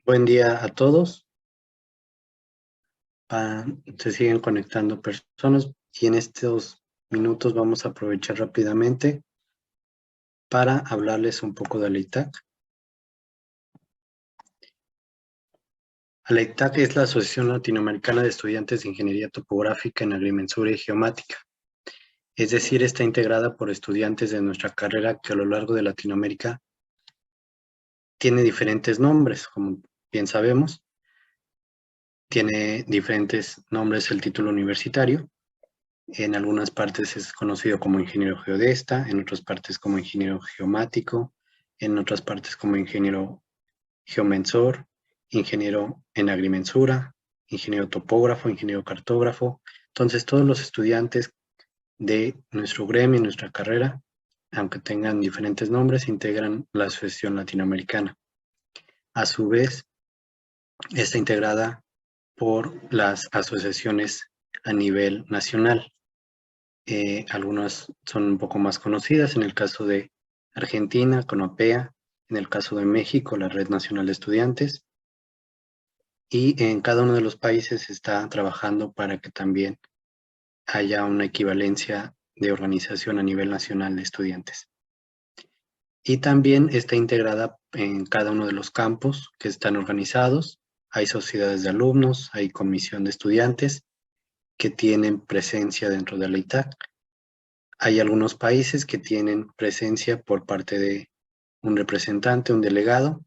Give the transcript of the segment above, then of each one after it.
Buen día a todos. Se siguen conectando personas y en estos minutos vamos a aprovechar rápidamente para hablarles un poco de ALEITAC. ALEITAC es la Asociación Latinoamericana de Estudiantes de Ingeniería Topográfica en Agrimensura y Geomática. Es decir, está integrada por estudiantes de nuestra carrera que a lo largo de Latinoamérica tiene diferentes nombres, como bien sabemos. Tiene diferentes nombres el título universitario. En algunas partes es conocido como ingeniero geodesta, en otras partes como ingeniero geomático, en otras partes como ingeniero geomensor, ingeniero en agrimensura, ingeniero topógrafo, ingeniero cartógrafo. Entonces, todos los estudiantes de nuestro gremio y nuestra carrera, aunque tengan diferentes nombres, integran la Asociación Latinoamericana. A su vez, está integrada por las asociaciones a nivel nacional. Algunas son un poco más conocidas, en el caso de Argentina, CONOPEA, en el caso de México, la Red Nacional de Estudiantes, y en cada uno de los países se está trabajando para que también haya una equivalencia de organización a nivel nacional de estudiantes. Y también está integrada en cada uno de los campos que están organizados. Hay sociedades de alumnos, hay comisión de estudiantes que tienen presencia dentro de la ITAC. Hay algunos países que tienen presencia por parte de un representante, un delegado,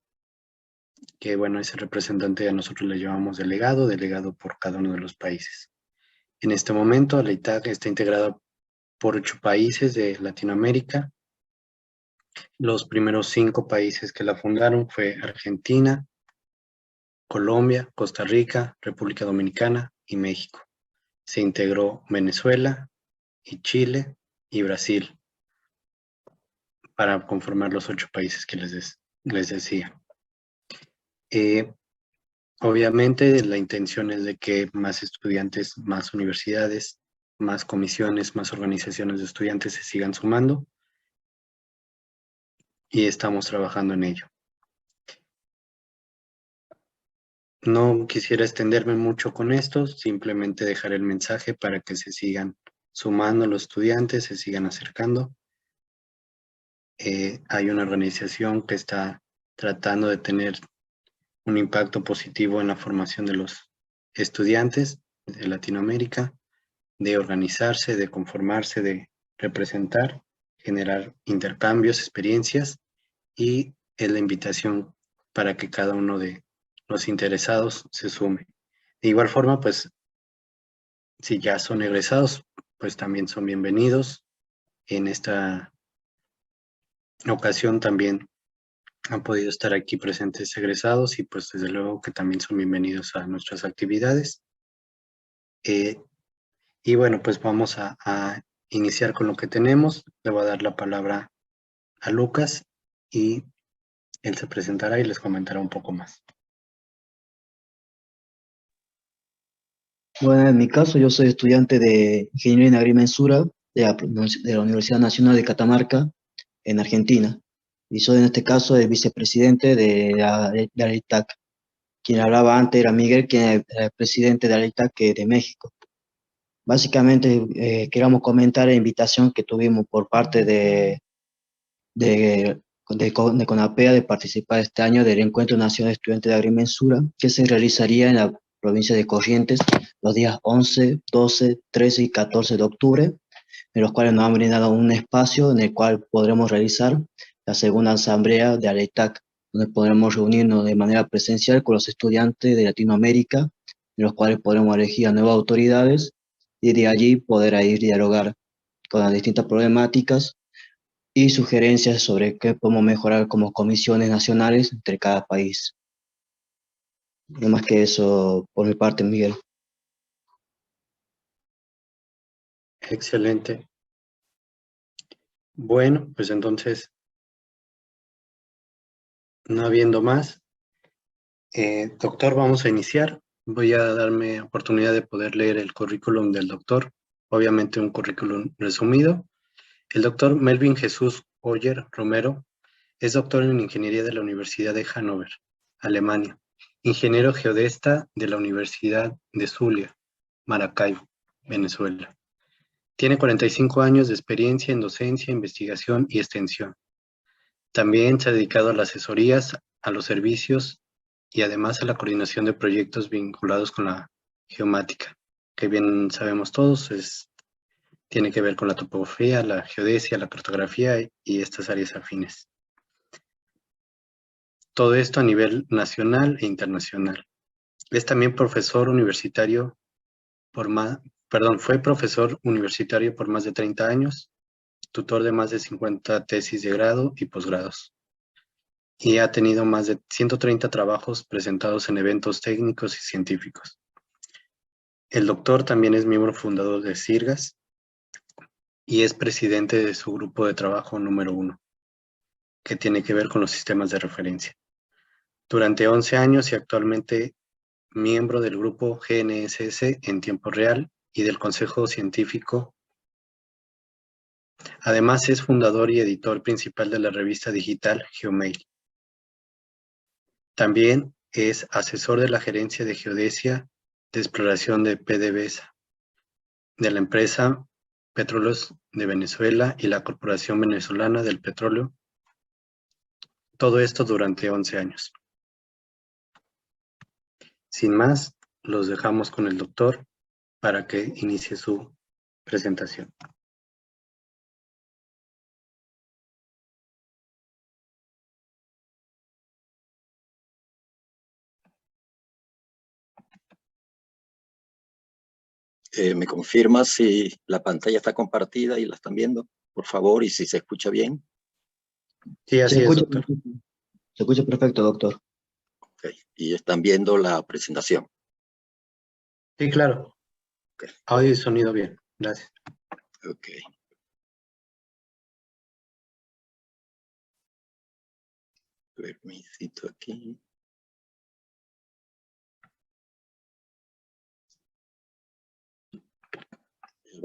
que bueno, ese representante a nosotros le llamamos delegado por cada uno de los países. En este momento, la ITAC está integrada por 8 países de Latinoamérica. Los primeros 5 países que la fundaron fue Argentina, Colombia, Costa Rica, República Dominicana y México. Se integró Venezuela y Chile y Brasil para conformar los 8 países que les decía. Obviamente la intención es de que más estudiantes, más universidades, más comisiones, más organizaciones de estudiantes se sigan sumando y estamos trabajando en ello. No quisiera extenderme mucho con esto, simplemente dejar el mensaje para que se sigan sumando los estudiantes, se sigan acercando. Hay una organización que está tratando de tener un impacto positivo en la formación de los estudiantes de Latinoamérica, de organizarse, de conformarse, de representar, generar intercambios, experiencias, y es la invitación para que cada uno de los interesados se sume. De igual forma, pues, si ya son egresados, pues también son bienvenidos. En esta ocasión también han podido estar aquí presentes egresados y pues desde luego que también son bienvenidos a nuestras actividades. Y bueno, pues vamos a iniciar con lo que tenemos. Le voy a dar la palabra a Lucas y él se presentará y les comentará un poco más. Bueno, en mi caso yo soy estudiante de Ingeniería en Agrimensura de la Universidad Nacional de Catamarca, en Argentina. Y soy en este caso el vicepresidente de ALEITAC. Quien hablaba antes era Miguel, quien era el presidente de ALEITAC de México. Básicamente queríamos comentar la invitación que tuvimos por parte de CONAPEA de participar este año del Encuentro Nacional de Estudiantes de Agrimensura, que se realizaría en la provincia de Corrientes los días 11, 12, 13 y 14 de octubre, en los cuales nos han brindado un espacio en el cual podremos realizar la segunda asamblea de ALEITAC, donde podremos reunirnos de manera presencial con los estudiantes de Latinoamérica, en los cuales podremos elegir a nuevas autoridades y de allí poder ir dialogar con las distintas problemáticas y sugerencias sobre qué podemos mejorar como comisiones nacionales entre cada país. No más que eso por mi parte, Miguel. Excelente. Bueno, pues entonces, no habiendo más, doctor, vamos a iniciar. Voy a darme oportunidad de poder leer el currículum del doctor, obviamente un currículum resumido. El doctor Melvin Jesús Oyer Romero es doctor en Ingeniería de la Universidad de Hannover, Alemania. ingeniero geodesta de la Universidad de Zulia, Maracaibo, Venezuela. Tiene 45 años de experiencia en docencia, investigación y extensión. También se ha dedicado a las asesorías, a los servicios y además a la coordinación de proyectos vinculados con la geomática, que bien sabemos todos, tiene que ver con la topografía, la geodesia, la cartografía y estas áreas afines. Todo esto a nivel nacional e internacional. Es también profesor universitario fue profesor universitario por más de 30 años, tutor de más de 50 tesis de grado y posgrados. Y ha tenido más de 130 trabajos presentados en eventos técnicos y científicos. El doctor también es miembro fundador de CIRGAS y es presidente de su grupo de trabajo número 1, que tiene que ver con los sistemas de referencia. Durante 11 años y actualmente miembro del grupo GNSS en tiempo real y del Consejo Científico. Además es fundador y editor principal de la revista digital Geomail. También es asesor de la Gerencia de Geodesia de Exploración de PDVSA, de la empresa Petróleos de Venezuela y la Corporación Venezolana del Petróleo. Todo esto durante 11 años. Sin más, los dejamos con el doctor para que inicie su presentación. ¿Me confirma si la pantalla está compartida y la están viendo, por favor, y si se escucha bien? Sí, así es, doctor. Se escucha perfecto, doctor. Okay. ¿Y están viendo la presentación? Sí, claro. Okay. Audio y sonido bien. Gracias. Ok. Permisito aquí.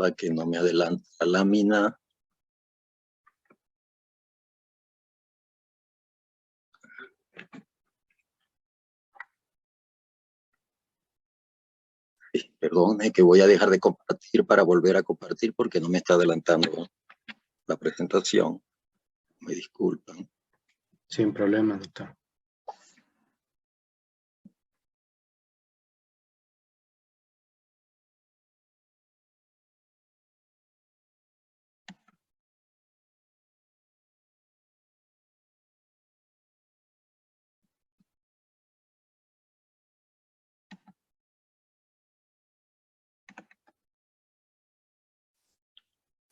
Va que no me adelanta la lámina. Perdón, es que voy a dejar de compartir para volver a compartir porque no me está adelantando la presentación. Me disculpan. Sin problema, doctor.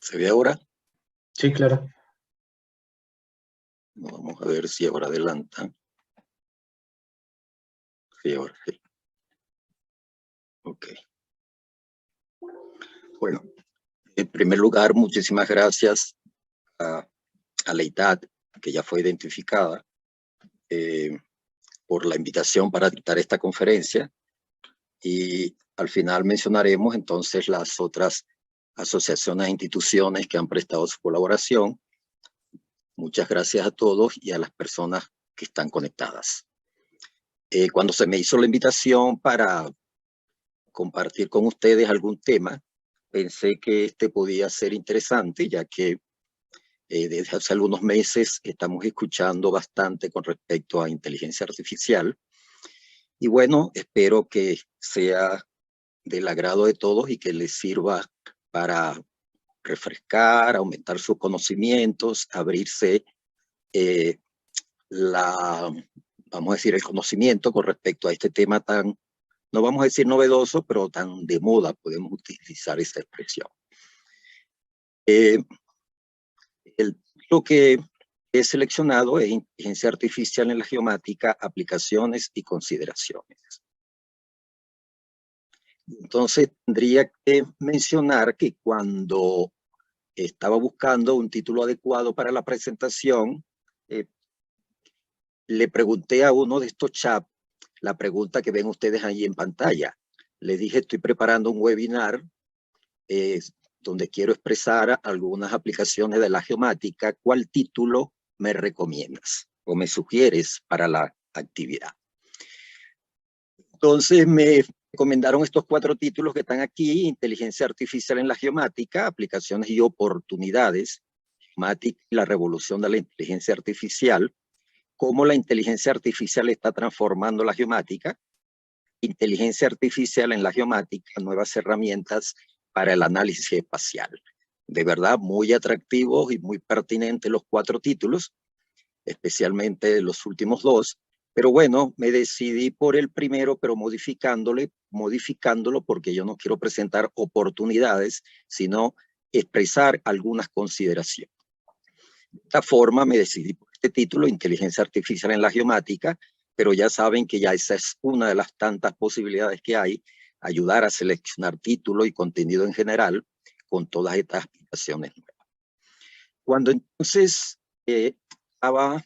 ¿Se ve ahora? Sí, claro. Vamos a ver si ahora adelantan. Sí, ahora sí. Ok. Bueno, en primer lugar, muchísimas gracias a la ITAD, que ya fue identificada, por la invitación para dictar esta conferencia. Y al final mencionaremos entonces las otras asociaciones e instituciones que han prestado su colaboración. Muchas gracias a todos y a las personas que están conectadas. Cuando se me hizo la invitación para compartir con ustedes algún tema, pensé que este podía ser interesante, ya que desde hace algunos meses estamos escuchando bastante con respecto a inteligencia artificial. Y bueno, espero que sea del agrado de todos y que les sirva para refrescar, aumentar sus conocimientos, abrirse vamos a decir, el conocimiento con respecto a este tema tan, no vamos a decir novedoso, pero tan de moda, podemos utilizar esa expresión. Lo que he seleccionado es inteligencia artificial en la geomática, aplicaciones y consideraciones. Entonces tendría que mencionar que cuando estaba buscando un título adecuado para la presentación, le pregunté a uno de estos chats la pregunta que ven ustedes ahí en pantalla. Le dije, estoy preparando un webinar donde quiero expresar algunas aplicaciones de la geomática. ¿Cuál título me recomiendas o me sugieres para la actividad? Entonces me recomendaron estos 4 títulos que están aquí: Inteligencia Artificial en la Geomática, Aplicaciones y Oportunidades, Geomática y la Revolución de la Inteligencia Artificial, cómo la inteligencia artificial está transformando la geomática, Inteligencia Artificial en la Geomática, nuevas herramientas para el análisis espacial. De verdad, muy atractivos y muy pertinentes los 4 títulos, especialmente los últimos 2. Pero bueno, me decidí por el primero, pero modificándolo porque yo no quiero presentar oportunidades, sino expresar algunas consideraciones. De esta forma me decidí por este título, Inteligencia Artificial en la Geomática, pero ya saben que ya esa es una de las tantas posibilidades que hay, ayudar a seleccionar título y contenido en general con todas estas aplicaciones nuevas. Cuando entonces estaba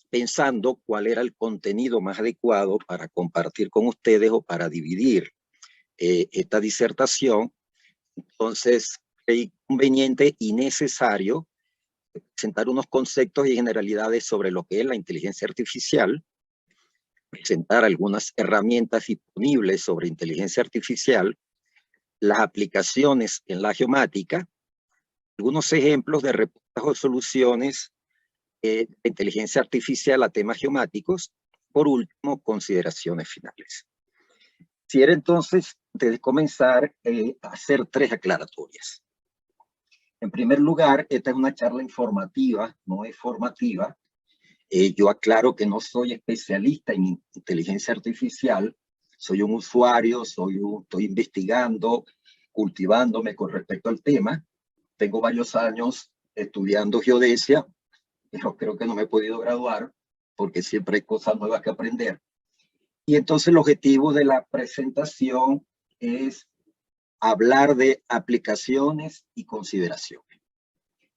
pensando cuál era el contenido más adecuado para compartir con ustedes o para dividir esta disertación, entonces creí conveniente y necesario presentar unos conceptos y generalidades sobre lo que es la inteligencia artificial, presentar algunas herramientas disponibles sobre inteligencia artificial, las aplicaciones en la geomática, algunos ejemplos de respuestas o soluciones de inteligencia artificial a temas geomáticos, por último, consideraciones finales. Quisiera entonces, antes de comenzar, hacer 3 aclaratorias. En primer lugar, esta es una charla informativa, no es formativa. Yo aclaro que no soy especialista en inteligencia artificial, soy un usuario, estoy investigando, cultivándome con respecto al tema. Tengo varios años estudiando geodesia, pero creo que no me he podido graduar porque siempre hay cosas nuevas que aprender. Y entonces el objetivo de la presentación es hablar de aplicaciones y consideraciones.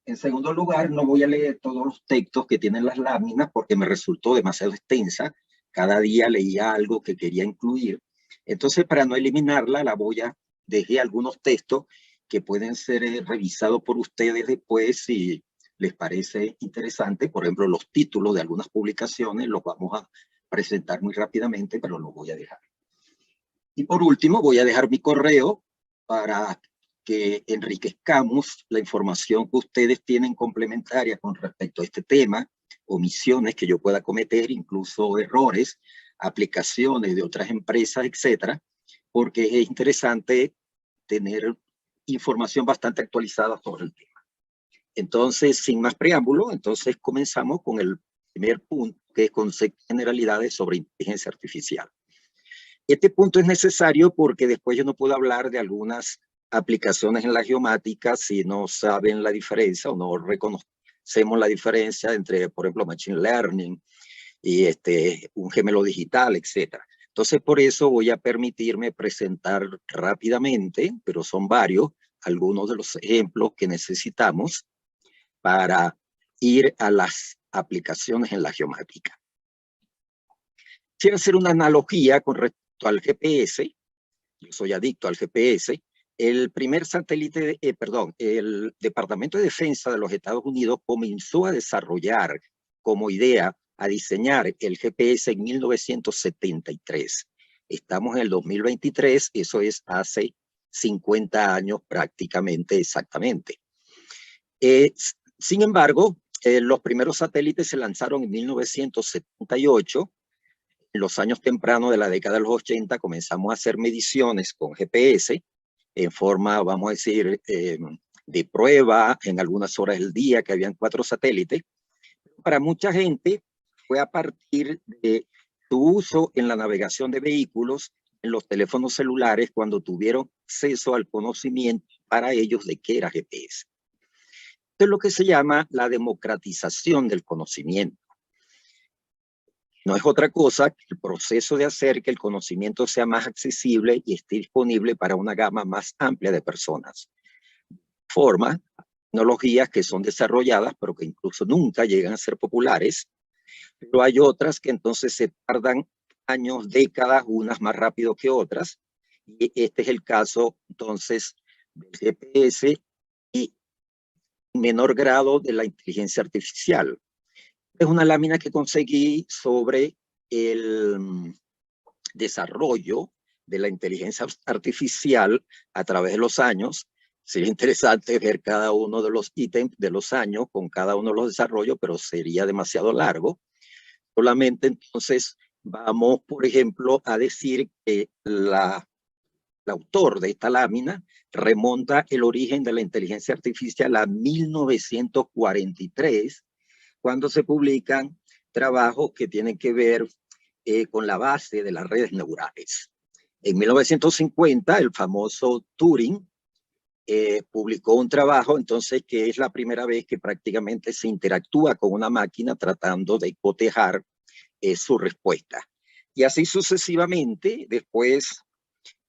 En segundo lugar, no voy a leer todos los textos que tienen las láminas porque me resultó demasiado extensa. Cada día leía algo que quería incluir. Entonces, para no eliminarla, dejé algunos textos que pueden ser revisados por ustedes después si les parece interesante. Por ejemplo, los títulos de algunas publicaciones los vamos a presentar muy rápidamente, pero los voy a dejar. Y por último, voy a dejar mi correo para que enriquezcamos la información que ustedes tienen complementaria con respecto a este tema, omisiones que yo pueda cometer, incluso errores, aplicaciones de otras empresas, etcétera, porque es interesante tener información bastante actualizada sobre el tema. Entonces, sin más preámbulo, entonces comenzamos con el primer punto, que es conceptos generalidades sobre inteligencia artificial. Este punto es necesario porque después yo no puedo hablar de algunas aplicaciones en la geomática si no saben la diferencia o no reconocemos la diferencia entre, por ejemplo, Machine Learning y un gemelo digital, etc. Entonces, por eso voy a permitirme presentar rápidamente, pero son varios, algunos de los ejemplos que necesitamos para ir a las aplicaciones en la geomática. Quiero hacer una analogía con respecto al GPS. Yo soy adicto al GPS. El primer satélite, el Departamento de Defensa de los Estados Unidos comenzó a desarrollar como idea, a diseñar el GPS en 1973. Estamos en el 2023, eso es hace 50 años prácticamente exactamente. Sin embargo, los primeros satélites se lanzaron en 1978. En los años tempranos de la década de los 80 comenzamos a hacer mediciones con GPS en forma, vamos a decir, de prueba en algunas horas del día, que habían 4 satélites. Para mucha gente fue a partir de su uso en la navegación de vehículos, en los teléfonos celulares, cuando tuvieron acceso al conocimiento para ellos de qué era GPS. Esto es lo que se llama la democratización del conocimiento. No es otra cosa que el proceso de hacer que el conocimiento sea más accesible y esté disponible para una gama más amplia de personas. Forma tecnologías que son desarrolladas, pero que incluso nunca llegan a ser populares. Pero hay otras que entonces se tardan años, décadas, unas más rápido que otras. Y este es el caso, entonces, del GPS y en menor grado de la inteligencia artificial. Es una lámina que conseguí sobre desarrollo de la inteligencia artificial a través de los años. Sería interesante ver cada uno de los ítems de los años con cada uno de los desarrollos, pero sería demasiado largo. Solamente entonces vamos, por ejemplo, a decir que el autor de esta lámina remonta el origen de la inteligencia artificial a 1943, cuando se publican trabajos que tienen que ver con la base de las redes neurales. En 1950, el famoso Turing publicó un trabajo, entonces, que es la primera vez que prácticamente se interactúa con una máquina tratando de cotejar su respuesta. Y así sucesivamente, después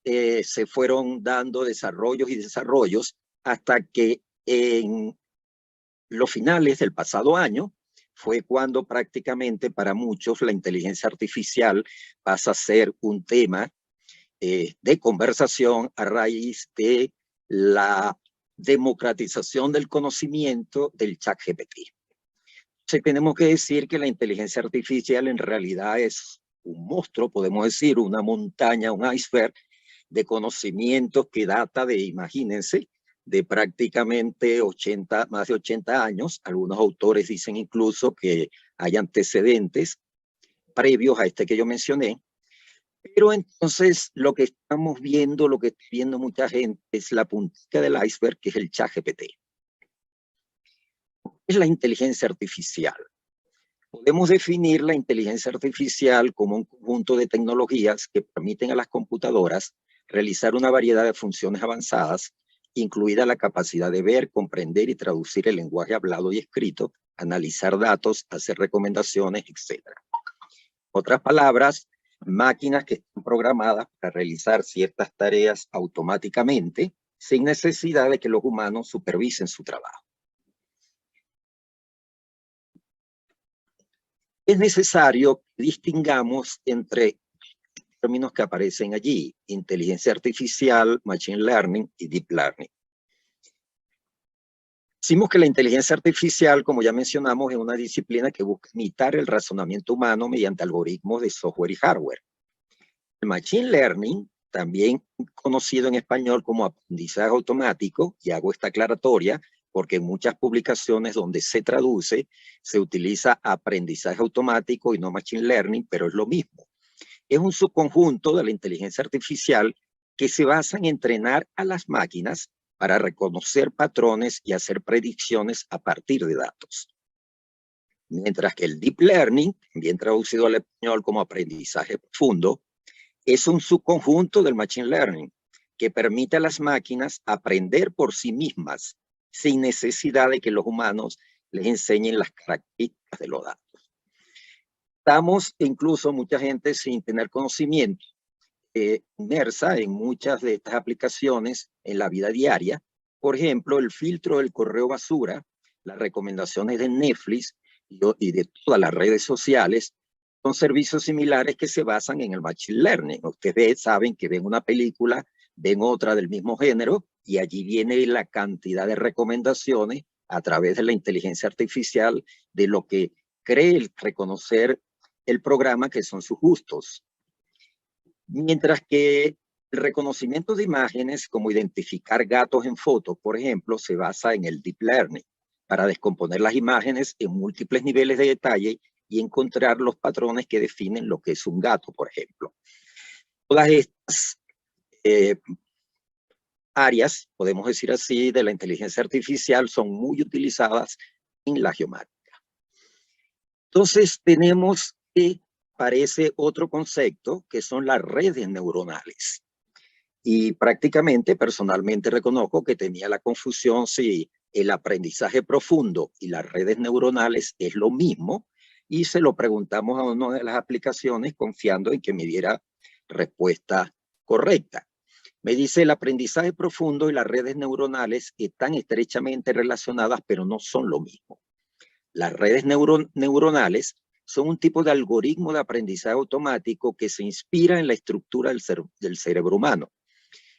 se fueron dando desarrollos y desarrollos hasta que en los finales del pasado año fue cuando prácticamente para muchos la inteligencia artificial pasa a ser un tema de conversación a raíz de la democratización del conocimiento del ChatGPT. Entonces tenemos que decir que la inteligencia artificial en realidad es un monstruo, podemos decir, una montaña, un iceberg de conocimientos que data de, imagínense, de prácticamente más de 80 años. Algunos autores dicen incluso que hay antecedentes previos a este que yo mencioné. Pero entonces lo que estamos viendo, lo que está viendo mucha gente, es la puntita del iceberg, que es el ChatGPT. Es la inteligencia artificial. Podemos definir la inteligencia artificial como un conjunto de tecnologías que permiten a las computadoras realizar una variedad de funciones avanzadas, incluida la capacidad de ver, comprender y traducir el lenguaje hablado y escrito, analizar datos, hacer recomendaciones, etc. Otras palabras, máquinas que están programadas para realizar ciertas tareas automáticamente, sin necesidad de que los humanos supervisen su trabajo. Es necesario que distingamos entre términos que aparecen allí: inteligencia artificial, machine learning y deep learning. Decimos que la inteligencia artificial, como ya mencionamos, es una disciplina que busca imitar el razonamiento humano mediante algoritmos de software y hardware. El machine learning, también conocido en español como aprendizaje automático, y hago esta aclaratoria porque en muchas publicaciones donde se traduce, se utiliza aprendizaje automático y no machine learning, pero es lo mismo. Es un subconjunto de la inteligencia artificial que se basa en entrenar a las máquinas para reconocer patrones y hacer predicciones a partir de datos. Mientras que el deep learning, bien traducido al español como aprendizaje profundo, es un subconjunto del machine learning que permite a las máquinas aprender por sí mismas sin necesidad de que los humanos les enseñen las características de los datos. Estamos incluso mucha gente sin tener conocimiento inmersa en muchas de estas aplicaciones en la vida diaria. Por ejemplo, el filtro del correo basura, las recomendaciones de Netflix y de todas las redes sociales son servicios similares que se basan en el machine learning. Ustedes saben que ven una película, ven otra del mismo género y allí viene la cantidad de recomendaciones a través de la inteligencia artificial de lo que cree reconocer el programa que son sus gustos. Mientras que el reconocimiento de imágenes, como identificar gatos en fotos, por ejemplo, se basa en el deep learning para descomponer las imágenes en múltiples niveles de detalle y encontrar los patrones que definen lo que es un gato, por ejemplo. Todas estas áreas, podemos decir así, de la inteligencia artificial son muy utilizadas en la geomática. Entonces tenemos que aparece otro concepto que son las redes neuronales. Y prácticamente, personalmente reconozco que tenía la confusión si el aprendizaje profundo y las redes neuronales es lo mismo, y se lo preguntamos a una de las aplicaciones confiando en que me diera respuesta correcta. Me dice: el aprendizaje profundo y las redes neuronales están estrechamente relacionadas, pero no son lo mismo. Las redes neuronales son un tipo de algoritmo de aprendizaje automático que se inspira en la estructura del cerebro humano.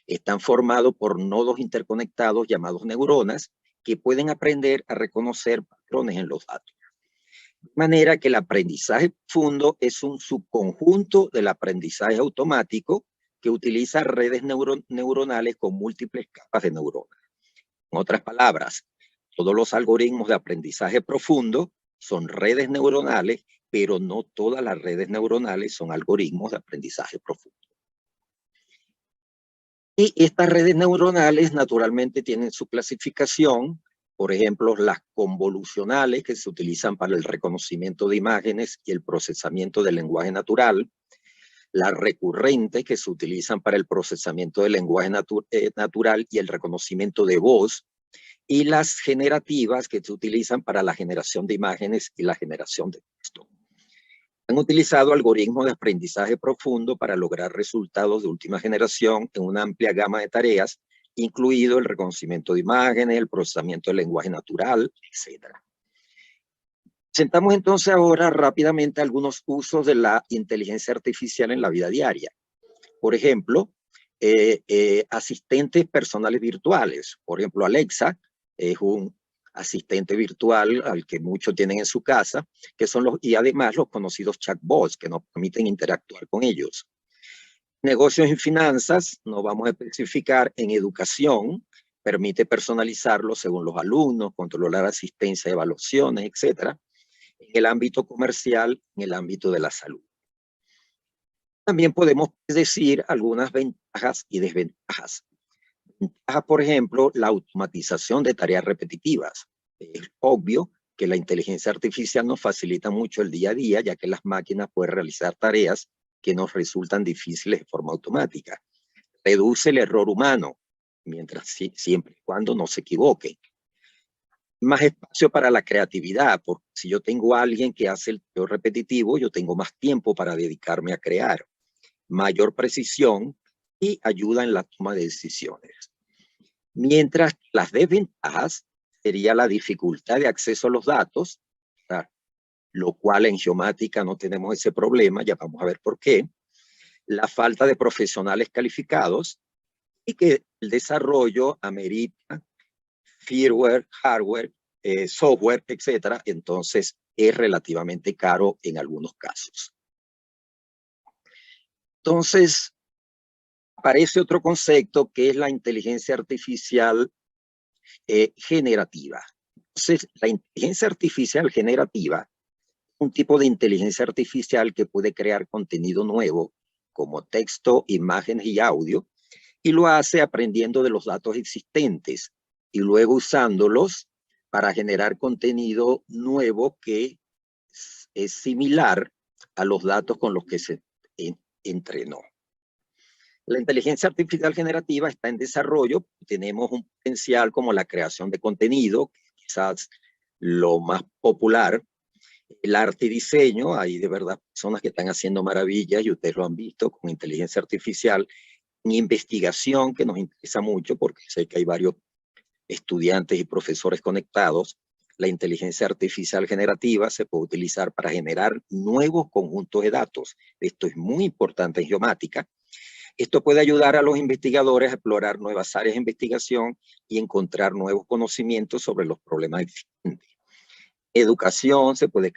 Están formados por nodos interconectados llamados neuronas que pueden aprender a reconocer patrones en los datos. De manera que el aprendizaje profundo es un subconjunto del aprendizaje automático que utiliza redes neuronales con múltiples capas de neuronas. En otras palabras, todos los algoritmos de aprendizaje profundo son redes neuronales, pero no todas las redes neuronales son algoritmos de aprendizaje profundo. Y estas redes neuronales naturalmente tienen su clasificación, por ejemplo, las convolucionales que se utilizan para el reconocimiento de imágenes y el procesamiento del lenguaje natural, las recurrentes que se utilizan para el procesamiento del lenguaje natural y el reconocimiento de voz, y las generativas que se utilizan para la generación de imágenes y la generación de texto. Han utilizado algoritmos de aprendizaje profundo para lograr resultados de última generación en una amplia gama de tareas, incluido el reconocimiento de imágenes, el procesamiento del lenguaje natural, etc. Presentamos entonces ahora rápidamente algunos usos de la inteligencia artificial en la vida diaria. Por ejemplo, asistentes personales virtuales. Por ejemplo, Alexa es un asistente virtual al que muchos tienen en su casa, que son y además los conocidos chatbots que nos permiten interactuar con ellos. Negocios y finanzas, no vamos a especificar. En educación, permite personalizarlo según los alumnos, controlar asistencia, evaluaciones, etc. En el ámbito comercial, en el ámbito de la salud. También podemos decir algunas ventajas y desventajas. Ventajas, por ejemplo, la automatización de tareas repetitivas. Es obvio que la inteligencia artificial nos facilita mucho el día a día, ya que las máquinas pueden realizar tareas que nos resultan difíciles de forma automática. Reduce el error humano, siempre y cuando no se equivoque. Más espacio para la creatividad, porque si yo tengo a alguien que hace el trabajo repetitivo, yo tengo más tiempo para dedicarme a crear. Mayor precisión y ayuda en la toma de decisiones. Mientras que las desventajas sería la dificultad de acceso a los datos, lo cual en geomática no tenemos ese problema, ya vamos a ver por qué. La falta de profesionales calificados y que el desarrollo amerita firmware, hardware, software, etcétera. Entonces es relativamente caro en algunos casos. Entonces, aparece otro concepto que es la inteligencia artificial generativa. Entonces, la inteligencia artificial generativa es un tipo de inteligencia artificial que puede crear contenido nuevo, como texto, imágenes y audio, y lo hace aprendiendo de los datos existentes y luego usándolos para generar contenido nuevo que es similar a los datos con los que se entrenó. La inteligencia artificial generativa está en desarrollo. Tenemos un potencial como la creación de contenido, quizás lo más popular. El arte y diseño, hay de verdad personas que están haciendo maravillas y ustedes lo han visto con inteligencia artificial. En investigación, que nos interesa mucho porque sé que hay varios estudiantes y profesores conectados, la inteligencia artificial generativa se puede utilizar para generar nuevos conjuntos de datos. Esto es muy importante en geomática. Esto puede ayudar a los investigadores a explorar nuevas áreas de investigación y encontrar nuevos conocimientos sobre los problemas existentes. Educación, se puede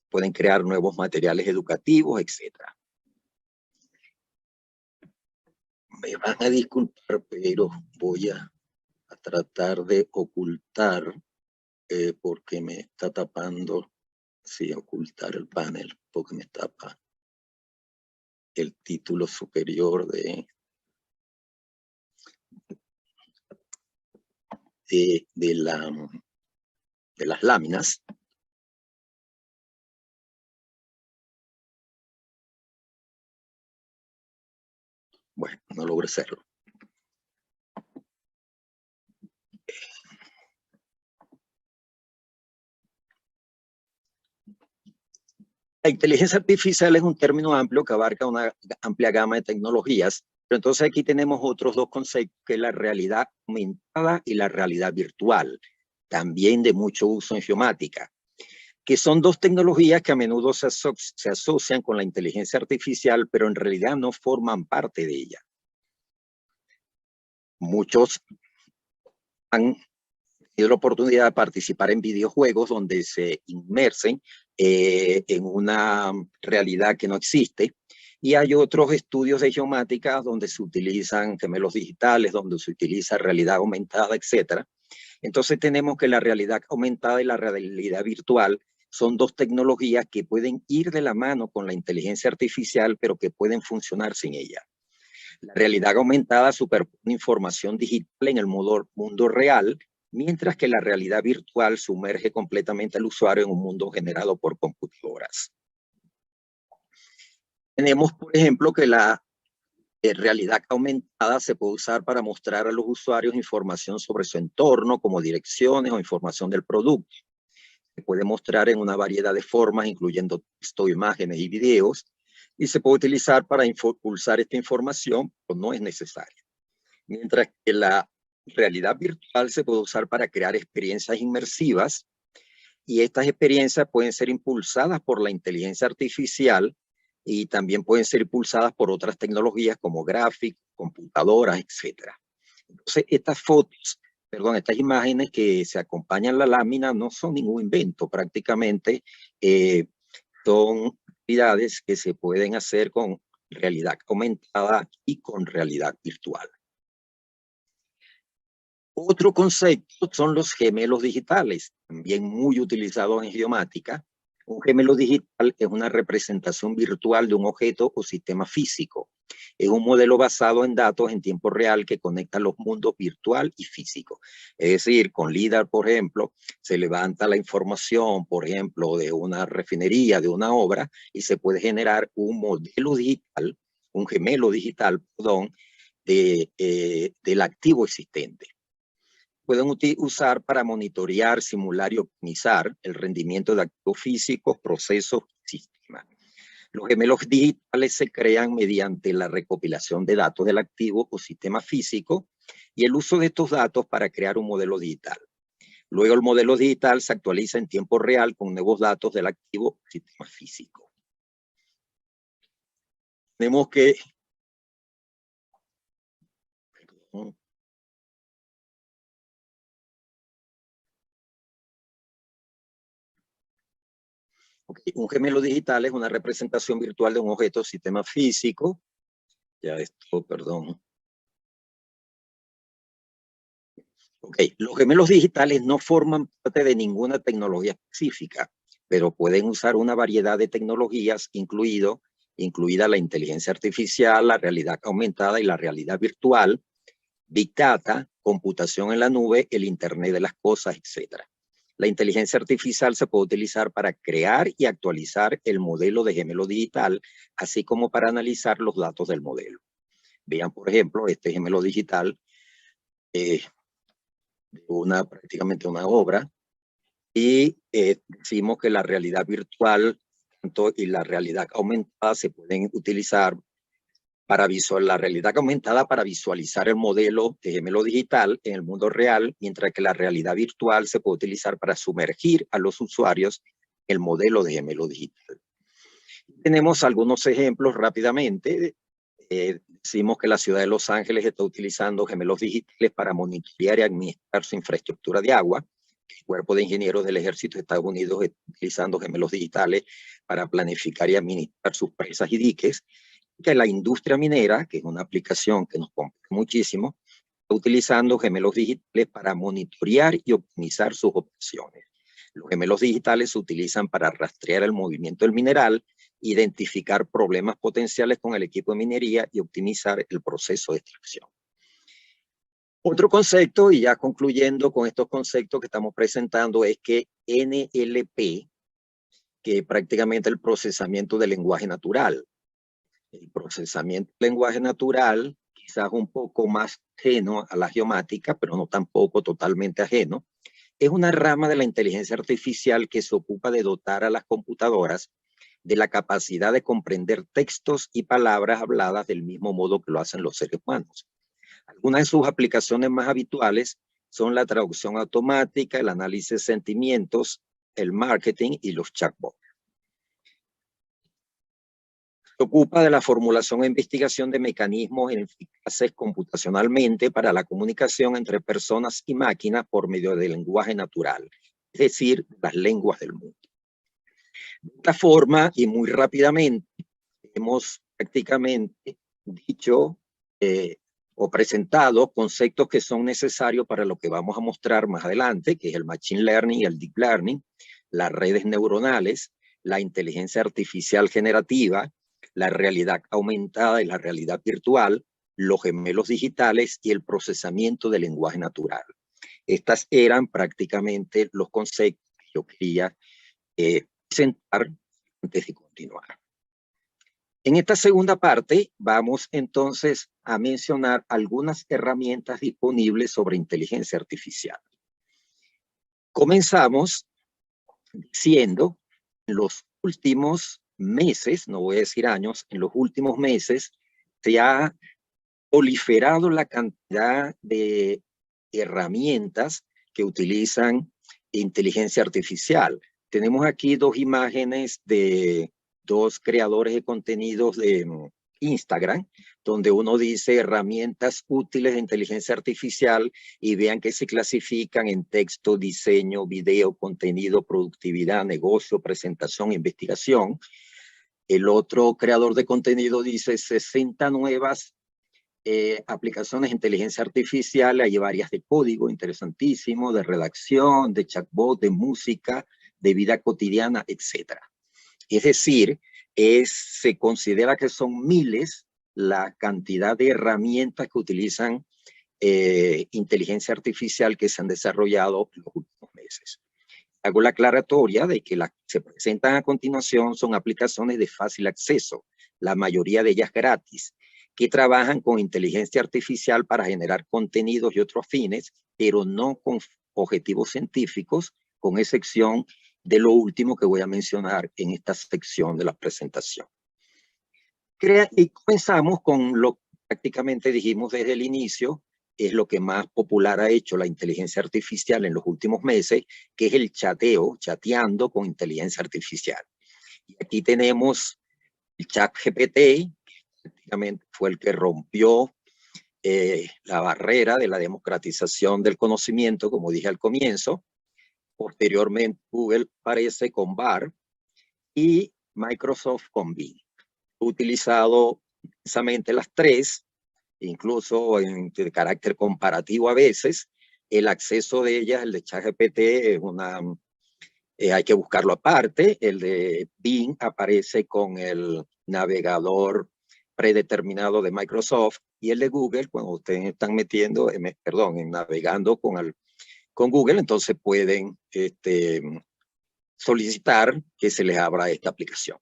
pueden crear nuevos materiales educativos, etc. Me van a disculpar, pero voy a tratar de ocultar porque me está tapando, sí, ocultar el panel, porque me tapa el título superior de las láminas. Bueno, no logré hacerlo. La inteligencia artificial es un término amplio que abarca una amplia gama de tecnologías, pero entonces aquí tenemos otros dos conceptos, que es la realidad aumentada y la realidad virtual, también de mucho uso en geomática, que son dos tecnologías que a menudo se asocian con la inteligencia artificial, pero en realidad no forman parte de ella. Muchos han tenido la oportunidad de participar en videojuegos donde se inmersen en una realidad que no existe. Y hay otros estudios de geomática donde se utilizan gemelos digitales, donde se utiliza realidad aumentada, etc. Entonces tenemos que la realidad aumentada y la realidad virtual son dos tecnologías que pueden ir de la mano con la inteligencia artificial, pero que pueden funcionar sin ella. La realidad aumentada superpone información digital en el mundo real, mientras que la realidad virtual sumerge completamente al usuario en un mundo generado por computadoras. Tenemos, por ejemplo, que la realidad aumentada se puede usar para mostrar a los usuarios información sobre su entorno, como direcciones o información del producto. Se puede mostrar en una variedad de formas, incluyendo texto, imágenes y videos, y se puede utilizar para impulsar esta información, pero no es necesario. Mientras que la realidad virtual se puede usar para crear experiencias inmersivas, y estas experiencias pueden ser impulsadas por la inteligencia artificial y también pueden ser impulsadas por otras tecnologías como gráficos, computadoras, etc. Entonces, estas imágenes que se acompañan a la lámina no son ningún invento, prácticamente son actividades que se pueden hacer con realidad aumentada y con realidad virtual. Otro concepto son los gemelos digitales, también muy utilizados en geomática. Un gemelo digital es una representación virtual de un objeto o sistema físico. Es un modelo basado en datos en tiempo real que conecta los mundos virtual y físico. Es decir, con LIDAR, por ejemplo, se levanta la información, por ejemplo, de una refinería, de una obra, y se puede generar un modelo digital, un gemelo digital, perdón, del activo existente. Pueden usar para monitorear, simular y optimizar el rendimiento de activos físicos, procesos y sistemas. Los gemelos digitales se crean mediante la recopilación de datos del activo o sistema físico y el uso de estos datos para crear un modelo digital. Luego el modelo digital se actualiza en tiempo real con nuevos datos del activo o sistema físico. Tenemos que... Okay. Un gemelo digital es una representación virtual de un objeto o sistema físico. Ya esto, perdón. Okay. Los gemelos digitales no forman parte de ninguna tecnología específica, pero pueden usar una variedad de tecnologías, incluida la inteligencia artificial, la realidad aumentada y la realidad virtual, Big Data, computación en la nube, el Internet de las cosas, etc. La inteligencia artificial se puede utilizar para crear y actualizar el modelo de gemelo digital, así como para analizar los datos del modelo. Vean, por ejemplo, este gemelo digital de prácticamente una obra, y decimos que la realidad virtual y la realidad aumentada se pueden utilizar para la realidad aumentada para visualizar el modelo de gemelo digital en el mundo real, mientras que la realidad virtual se puede utilizar para sumergir a los usuarios en el modelo de gemelo digital. Tenemos algunos ejemplos rápidamente. Decimos que la ciudad de Los Ángeles está utilizando gemelos digitales para monitorear y administrar su infraestructura de agua. El Cuerpo de Ingenieros del Ejército de Estados Unidos está utilizando gemelos digitales para planificar y administrar sus presas y diques. Que la industria minera, que es una aplicación que nos compete muchísimo, está utilizando gemelos digitales para monitorear y optimizar sus operaciones. Los gemelos digitales se utilizan para rastrear el movimiento del mineral, identificar problemas potenciales con el equipo de minería y optimizar el proceso de extracción. Otro concepto, y ya concluyendo con estos conceptos que estamos presentando, es que NLP, que prácticamente el procesamiento del lenguaje natural. El procesamiento del lenguaje natural, quizás un poco más ajeno a la geomática, pero no tampoco totalmente ajeno, es una rama de la inteligencia artificial que se ocupa de dotar a las computadoras de la capacidad de comprender textos y palabras habladas del mismo modo que lo hacen los seres humanos. Algunas de sus aplicaciones más habituales son la traducción automática, el análisis de sentimientos, el marketing y los chatbots. Se ocupa de la formulación e investigación de mecanismos eficaces computacionalmente para la comunicación entre personas y máquinas por medio del lenguaje natural, es decir, las lenguas del mundo. De esta forma, y muy rápidamente, hemos prácticamente dicho o presentado conceptos que son necesarios para lo que vamos a mostrar más adelante, que es el Machine Learning y el Deep Learning, las redes neuronales, la inteligencia artificial generativa, la realidad aumentada y la realidad virtual, los gemelos digitales y el procesamiento del lenguaje natural. Estas eran prácticamente los conceptos que yo quería presentar antes de continuar. En esta segunda parte vamos entonces a mencionar algunas herramientas disponibles sobre inteligencia artificial. Comenzamos diciendo, en los últimos meses, no voy a decir años, en los últimos meses se ha proliferado la cantidad de herramientas que utilizan inteligencia artificial. Tenemos aquí dos imágenes de dos creadores de contenidos de Instagram, donde uno dice herramientas útiles de inteligencia artificial y vean que se clasifican en texto, diseño, video, contenido, productividad, negocio, presentación, investigación. El otro creador de contenido dice 60 nuevas aplicaciones de inteligencia artificial. Hay varias de código, interesantísimo, de redacción, de chatbot, de música, de vida cotidiana, etc. Es decir, se considera que son miles la cantidad de herramientas que utilizan inteligencia artificial que se han desarrollado en los últimos meses. Hago la aclaratoria de que las que se presentan a continuación son aplicaciones de fácil acceso, la mayoría de ellas gratis, que trabajan con inteligencia artificial para generar contenidos y otros fines, pero no con objetivos científicos, con excepción de lo último que voy a mencionar en esta sección de la presentación. Y comenzamos con lo que prácticamente dijimos desde el inicio, es lo que más popular ha hecho la inteligencia artificial en los últimos meses, que es el chateo, chateando con inteligencia artificial. Y aquí tenemos el ChatGPT, que prácticamente fue el que rompió la barrera de la democratización del conocimiento, como dije al comienzo. Posteriormente, Google aparece con Bard y Microsoft con Bing. He utilizado precisamente las tres, incluso de carácter comparativo a veces. El acceso de ellas, el de ChatGPT, es hay que buscarlo aparte. El de Bing aparece con el navegador predeterminado de Microsoft, y el de Google, cuando ustedes están navegando con Google, entonces pueden solicitar que se les abra esta aplicación.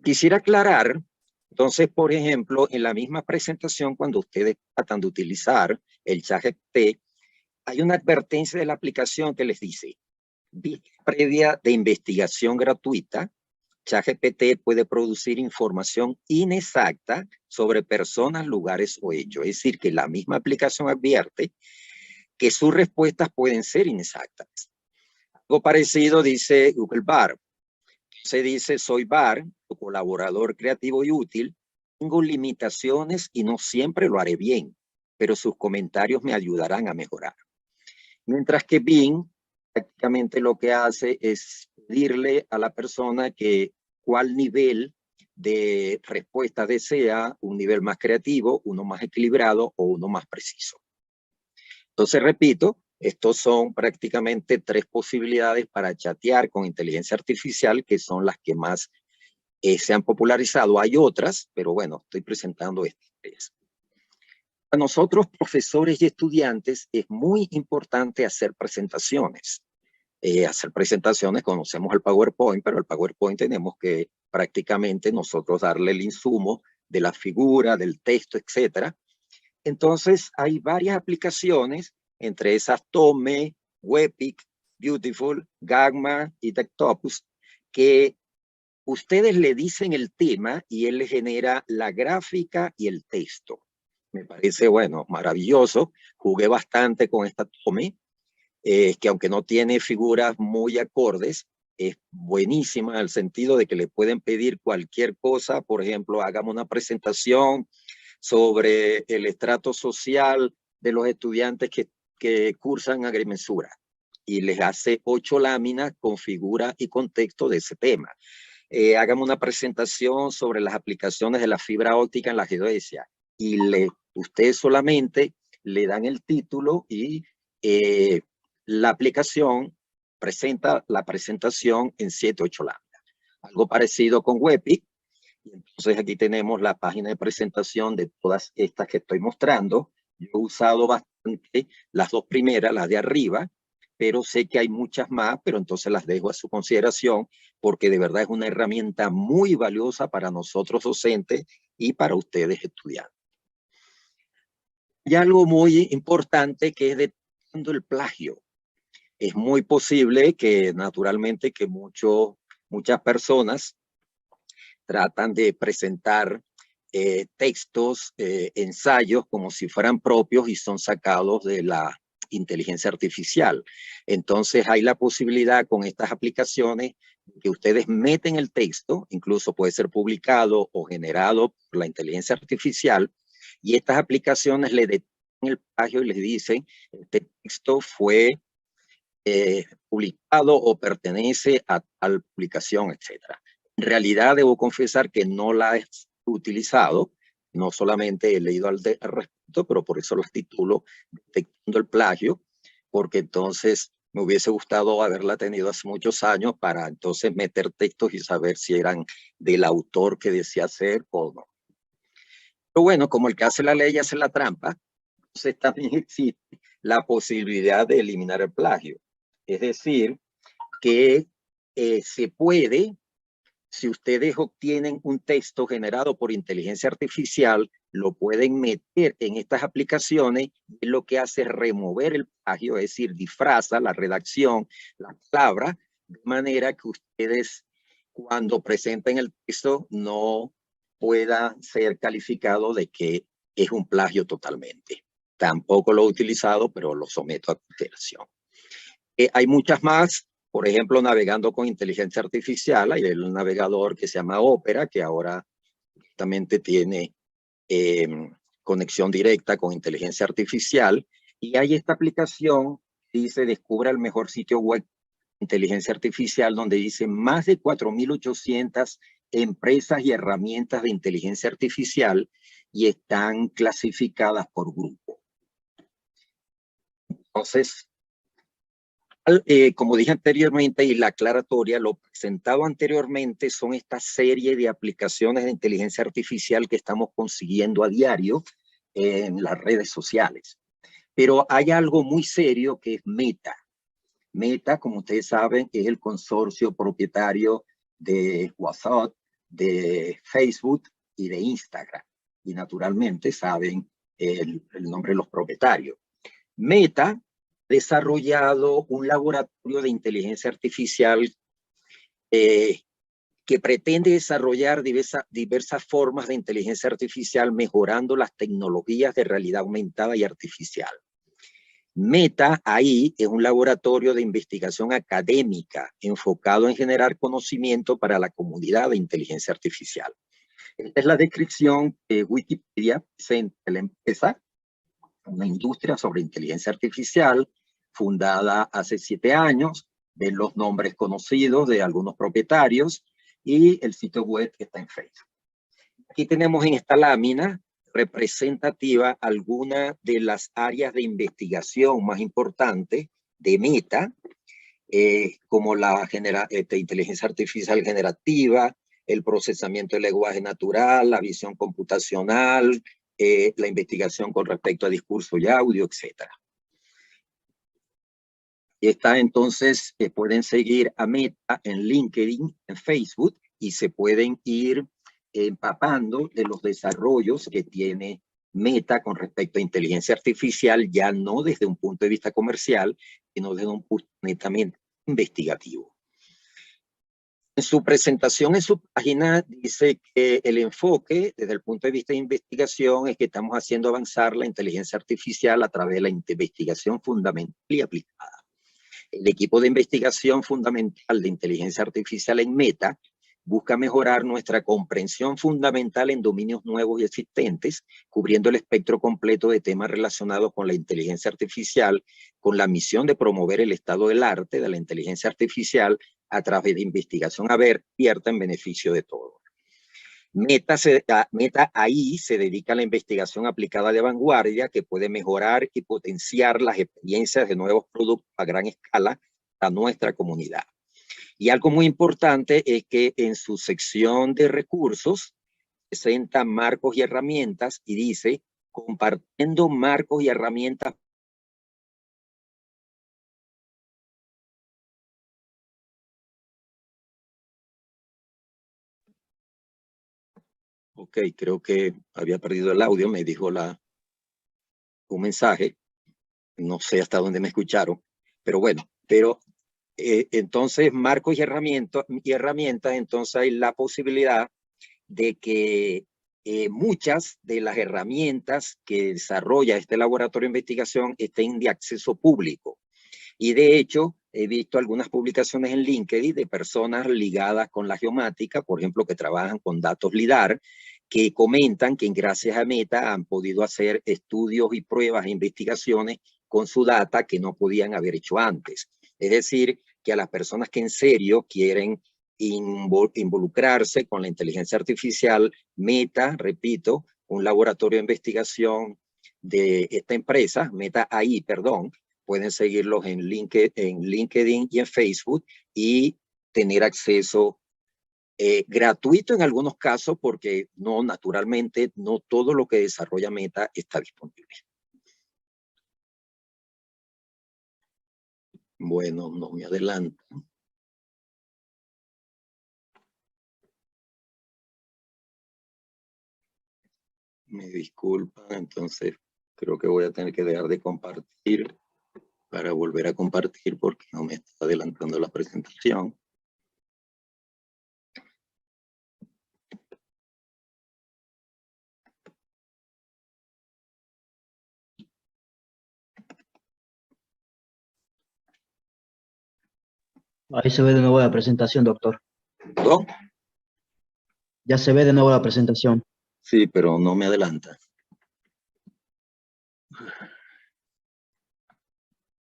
Quisiera aclarar, entonces, por ejemplo, en la misma presentación, cuando ustedes tratan de utilizar el ChatGPT, hay una advertencia de la aplicación que les dice: vista previa de investigación gratuita, ChatGPT puede producir información inexacta sobre personas, lugares o hechos. Es decir, que la misma aplicación advierte que sus respuestas pueden ser inexactas. Algo parecido dice Google Bard. Se dice: soy Bard, tu colaborador creativo y útil. Tengo limitaciones y no siempre lo haré bien, pero sus comentarios me ayudarán a mejorar. Mientras que Bing prácticamente lo que hace es pedirle a la persona que cuál nivel de respuesta desea, un nivel más creativo, uno más equilibrado o uno más preciso. Entonces, repito, estos son prácticamente tres posibilidades para chatear con inteligencia artificial, que son las que más se han popularizado. Hay otras, pero bueno, estoy presentando estas tres. A nosotros, profesores y estudiantes, es muy importante hacer presentaciones. Conocemos el PowerPoint, pero el PowerPoint tenemos que prácticamente nosotros darle el insumo de la figura, del texto, etc. Entonces, hay varias aplicaciones, entre esas Tome, Webpic, Beautiful, Gagma y Techtopus, que ustedes le dicen el tema y él le genera la gráfica y el texto. Me parece, bueno, maravilloso. Jugué bastante con esta Tome, que aunque no tiene figuras muy acordes, es buenísima en el sentido de que le pueden pedir cualquier cosa. Por ejemplo, hagamos una presentación sobre el estrato social de los estudiantes que cursan agrimensura, y les hace 8 láminas con figura y contexto de ese tema. Hagamos una presentación sobre las aplicaciones de la fibra óptica en la geodesia, y ustedes solamente le dan el título y la aplicación presenta la presentación en 7 u 8 láminas. Algo parecido con Webic. Entonces aquí tenemos la página de presentación de todas estas que estoy mostrando. Yo he usado bastante las 2 primeras, las de arriba, pero sé que hay muchas más, pero entonces las dejo a su consideración, porque de verdad es una herramienta muy valiosa para nosotros docentes y para ustedes estudiantes. Y algo muy importante que es detectando el plagio. Es muy posible que naturalmente que muchas personas tratan de presentar textos, ensayos como si fueran propios y son sacados de la inteligencia artificial. Entonces hay la posibilidad con estas aplicaciones que ustedes meten el texto, incluso puede ser publicado o generado por la inteligencia artificial, y estas aplicaciones le detectan el plagio y les dicen: este texto fue publicado o pertenece a tal publicación, etcétera. En realidad debo confesar que no la he utilizado, no solamente he leído al respecto, pero por eso los titulo Detectando el plagio, porque entonces me hubiese gustado haberla tenido hace muchos años para entonces meter textos y saber si eran del autor que decía ser o no. Pero bueno, como el que hace la ley hace la trampa, entonces también existe la posibilidad de eliminar el plagio. Es decir, que se puede, si ustedes obtienen un texto generado por inteligencia artificial, lo pueden meter en estas aplicaciones, y lo que hace es remover el plagio, es decir, disfraza la redacción, la palabra, de manera que ustedes, cuando presenten el texto, no pueda ser calificado de que es un plagio totalmente. Tampoco lo he utilizado, pero lo someto a consideración. Hay muchas más. Por ejemplo, navegando con inteligencia artificial, hay un navegador que se llama Opera, que ahora justamente tiene conexión directa con inteligencia artificial, y hay esta aplicación que dice: descubra el mejor sitio web de inteligencia artificial, donde dice más de 4.800 empresas y herramientas de inteligencia artificial, y están clasificadas por grupo. Entonces, como dije anteriormente, y la aclaratoria, lo presentado anteriormente son esta serie de aplicaciones de inteligencia artificial que estamos consiguiendo a diario en las redes sociales. Pero hay algo muy serio que es Meta. Meta, como ustedes saben, es el consorcio propietario de WhatsApp, de Facebook y de Instagram. Y naturalmente saben el nombre de los propietarios. Meta desarrollado un laboratorio de inteligencia artificial que pretende desarrollar diversas formas de inteligencia artificial, mejorando las tecnologías de realidad aumentada y artificial. Meta ahí es un laboratorio de investigación académica enfocado en generar conocimiento para la comunidad de inteligencia artificial. Esta es la descripción que Wikipedia presenta de la empresa: una industria sobre inteligencia artificial fundada hace 7 años, de los nombres conocidos de algunos propietarios y el sitio web que está en Facebook. Aquí tenemos en esta lámina representativa algunas de las áreas de investigación más importantes de Meta, como la inteligencia artificial generativa, el procesamiento del lenguaje natural, la visión computacional, la investigación con respecto a discurso y audio, etc. Y está entonces, pueden seguir a Meta en LinkedIn, en Facebook, y se pueden ir empapando de los desarrollos que tiene Meta con respecto a inteligencia artificial, ya no desde un punto de vista comercial, sino desde un punto netamente investigativo. En su presentación, en su página, dice que el enfoque desde el punto de vista de investigación es que estamos haciendo avanzar la inteligencia artificial a través de la investigación fundamental y aplicada. El equipo de investigación fundamental de inteligencia artificial en Meta busca mejorar nuestra comprensión fundamental en dominios nuevos y existentes, cubriendo el espectro completo de temas relacionados con la inteligencia artificial, con la misión de promover el estado del arte de la inteligencia artificial a través de investigación abierta en beneficio de todos. Meta AI se dedica a la investigación aplicada de vanguardia que puede mejorar y potenciar las experiencias de nuevos productos a gran escala a nuestra comunidad. Y algo muy importante es que en su sección de recursos presenta marcos y herramientas y dice, compartiendo marcos y herramientas. Ok, creo que había perdido el audio, me dijo un mensaje, no sé hasta dónde me escucharon, pero bueno, entonces marcos y herramientas, entonces hay la posibilidad de que muchas de las herramientas que desarrolla este laboratorio de investigación estén de acceso público. Y de hecho, he visto algunas publicaciones en LinkedIn de personas ligadas con la geomática, por ejemplo, que trabajan con datos LIDAR, que comentan que gracias a Meta han podido hacer estudios y pruebas e investigaciones con su data que no podían haber hecho antes. Es decir, que a las personas que en serio quieren involucrarse con la inteligencia artificial, Meta, repito, un laboratorio de investigación de esta empresa, Meta AI, perdón, pueden seguirlos en LinkedIn y en Facebook y tener acceso gratuito en algunos casos, porque no, naturalmente, no todo lo que desarrolla Meta está disponible. Bueno, no me adelanto. Me disculpan, entonces creo que voy a tener que dejar de compartir para volver a compartir porque no me está adelantando la presentación. Ahí se ve de nuevo la presentación, doctor. ¿Perdón? Ya se ve de nuevo la presentación. Sí, pero no me adelanta.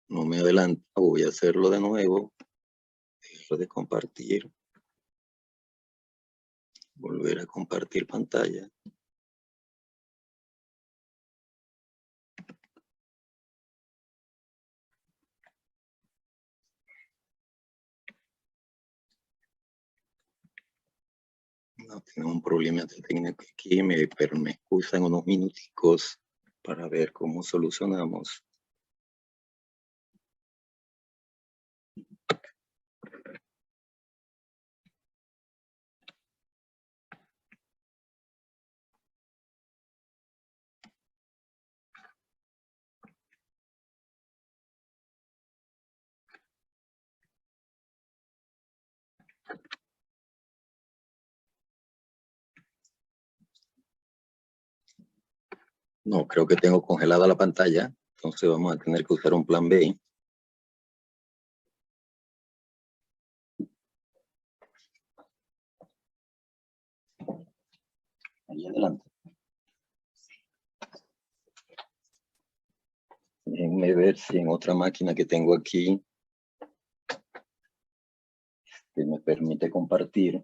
No me adelanta, voy a hacerlo de nuevo. Dejar de compartir. Volver a compartir pantalla. No, tengo un problema técnico aquí, pero me excusan unos minuticos para ver cómo solucionamos. No, creo que tengo congelada la pantalla, entonces vamos a tener que usar un plan B. Ahí adelante. Déjenme ver si en otra máquina que tengo aquí que me permite compartir.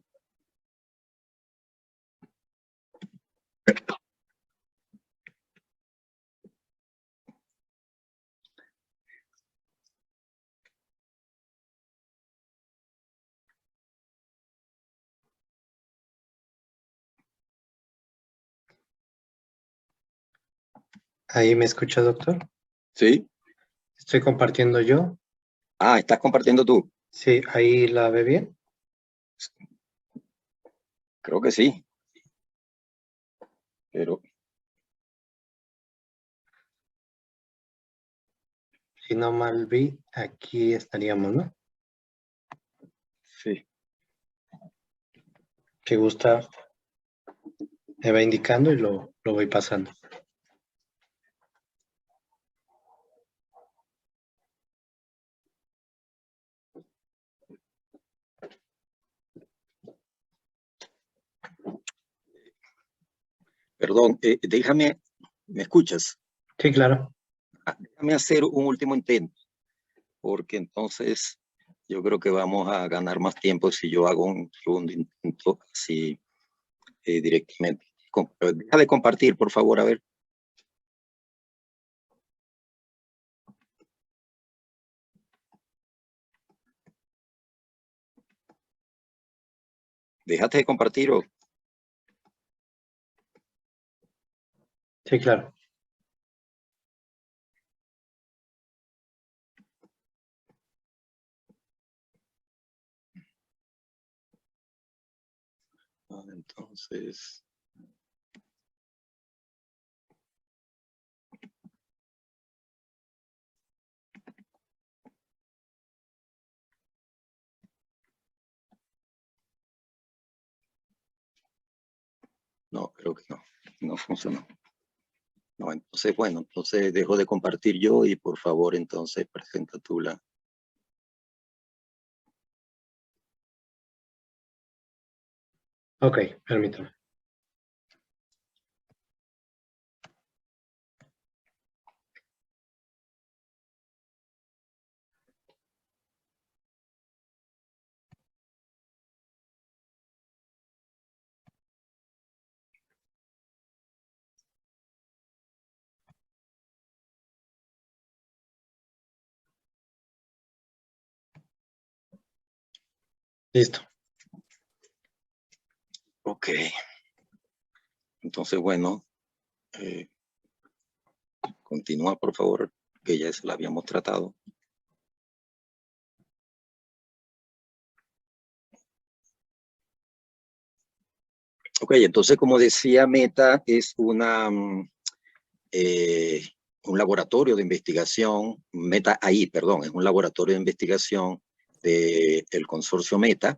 ¿Ahí me escucha, doctor? ¿Sí? Estoy compartiendo yo. Ah, ¿estás compartiendo tú? Sí, ¿ahí la ve bien? Creo que sí. Pero Si no mal vi, aquí estaríamos, ¿no? sí. Que gusta, me va indicando y lo voy pasando. Perdón, déjame, ¿me escuchas? Sí, claro. Déjame hacer un último intento, porque entonces yo creo que vamos a ganar más tiempo si yo hago un segundo intento así directamente. Deja de compartir, por favor, a ver. Déjate de compartir o... Sí, claro. Entonces... No, creo que no. No funcionó. No, entonces, bueno, entonces dejo de compartir yo y por favor, entonces, presenta tú la... Ok, permítame. Listo. Ok. Entonces, bueno, continúa, por favor, que ya eso la habíamos tratado. Ok, entonces, como decía, Meta es una, un laboratorio de investigación, Meta AI, perdón, es un laboratorio de investigación del consorcio Meta.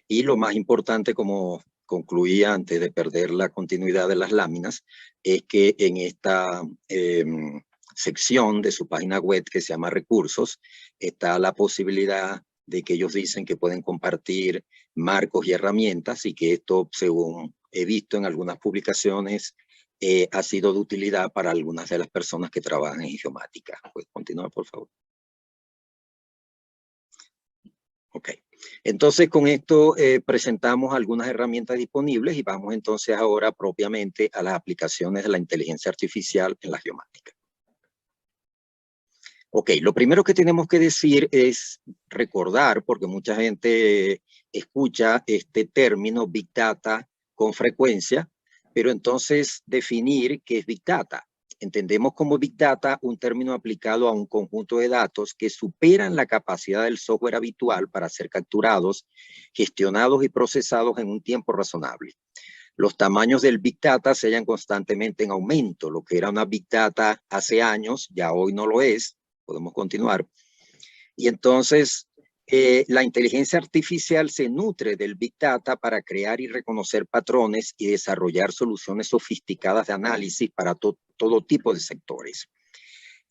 Y lo más importante, como concluía antes de perder la continuidad de las láminas, es que en esta sección de su página web que se llama Recursos, está la posibilidad de que ellos dicen que pueden compartir marcos y herramientas y que esto, según he visto en algunas publicaciones, ha sido de utilidad para algunas de las personas que trabajan en geomática. Pues continúa, por favor. Ok, entonces con esto presentamos algunas herramientas disponibles y vamos entonces ahora propiamente a las aplicaciones de la inteligencia artificial en la geomática. Ok, lo primero que tenemos que decir es recordar, porque mucha gente escucha este término Big Data con frecuencia, pero entonces definir qué es Big Data. Entendemos como Big Data un término aplicado a un conjunto de datos que superan la capacidad del software habitual para ser capturados, gestionados y procesados en un tiempo razonable. Los tamaños del Big Data se hallan constantemente en aumento. Lo que era una Big Data hace años, ya hoy no lo es. Podemos continuar. Y entonces, la inteligencia artificial se nutre del Big Data para crear y reconocer patrones y desarrollar soluciones sofisticadas de análisis para todo tipo de sectores.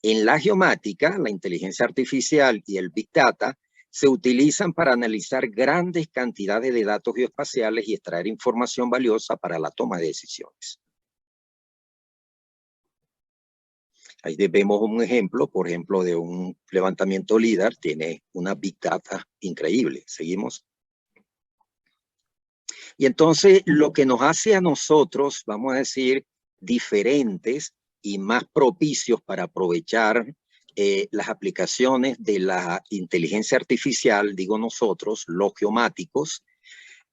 En la geomática, la inteligencia artificial y el Big Data se utilizan para analizar grandes cantidades de datos geoespaciales y extraer información valiosa para la toma de decisiones. Ahí vemos un ejemplo, por ejemplo, de un levantamiento LIDAR, tiene una Big Data increíble. Seguimos. Y entonces lo que nos hace a nosotros, vamos a decir, diferentes y más propicios para aprovechar las aplicaciones de la inteligencia artificial, digo nosotros, los geomáticos,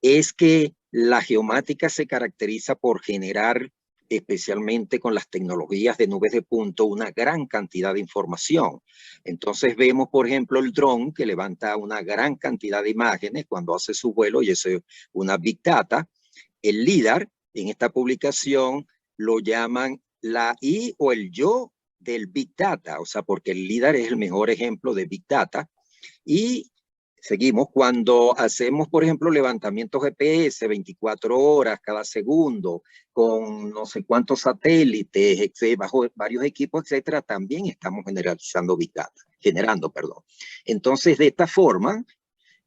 es que la geomática se caracteriza por generar, especialmente con las tecnologías de nubes de punto, una gran cantidad de información. Entonces vemos, por ejemplo, el dron que levanta una gran cantidad de imágenes cuando hace su vuelo, y eso es una Big Data. El LIDAR, en esta publicación, lo llaman la I o el yo del Big Data, o sea, porque el LIDAR es el mejor ejemplo de Big Data. Y seguimos, cuando hacemos, por ejemplo, levantamientos GPS 24 horas cada segundo, con no sé cuántos satélites, bajo varios equipos, etcétera, también estamos generando Big Data, perdón. Entonces, de esta forma,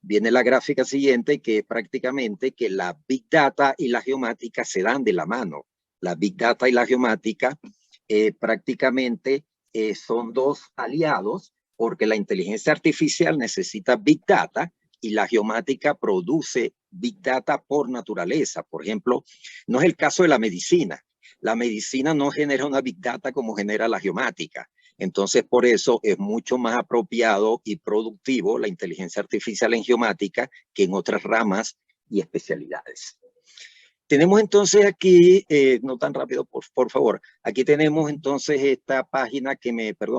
viene la gráfica siguiente, que es prácticamente que la Big Data y la geomática se dan de la mano. la Big Data y la geomática, prácticamente son dos aliados, porque la inteligencia artificial necesita Big Data y la geomática produce Big Data por naturaleza. Por ejemplo, no es el caso de la medicina. La medicina no genera una Big Data como genera la geomática. Entonces, por eso es mucho más apropiado y productivo la inteligencia artificial en geomática que en otras ramas y especialidades. Tenemos entonces aquí, no tan rápido, por favor, aquí tenemos entonces esta página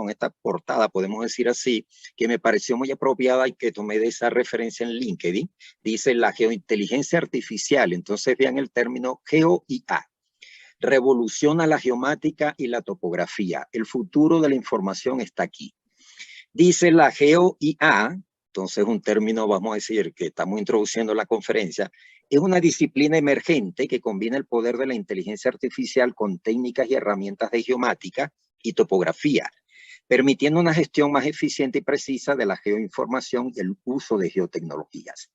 esta portada, podemos decir así, que me pareció muy apropiada y que tomé de esa referencia en LinkedIn. Dice la geointeligencia artificial, entonces vean el término GeoIA. Revoluciona la geomática y la topografía. El futuro de la información está aquí. Dice la GeoIA, entonces un término, vamos a decir, que estamos introduciendo en la conferencia, es una disciplina emergente que combina el poder de la inteligencia artificial con técnicas y herramientas de geomática y topografía, permitiendo una gestión más eficiente y precisa de la geoinformación y el uso de geotecnologías.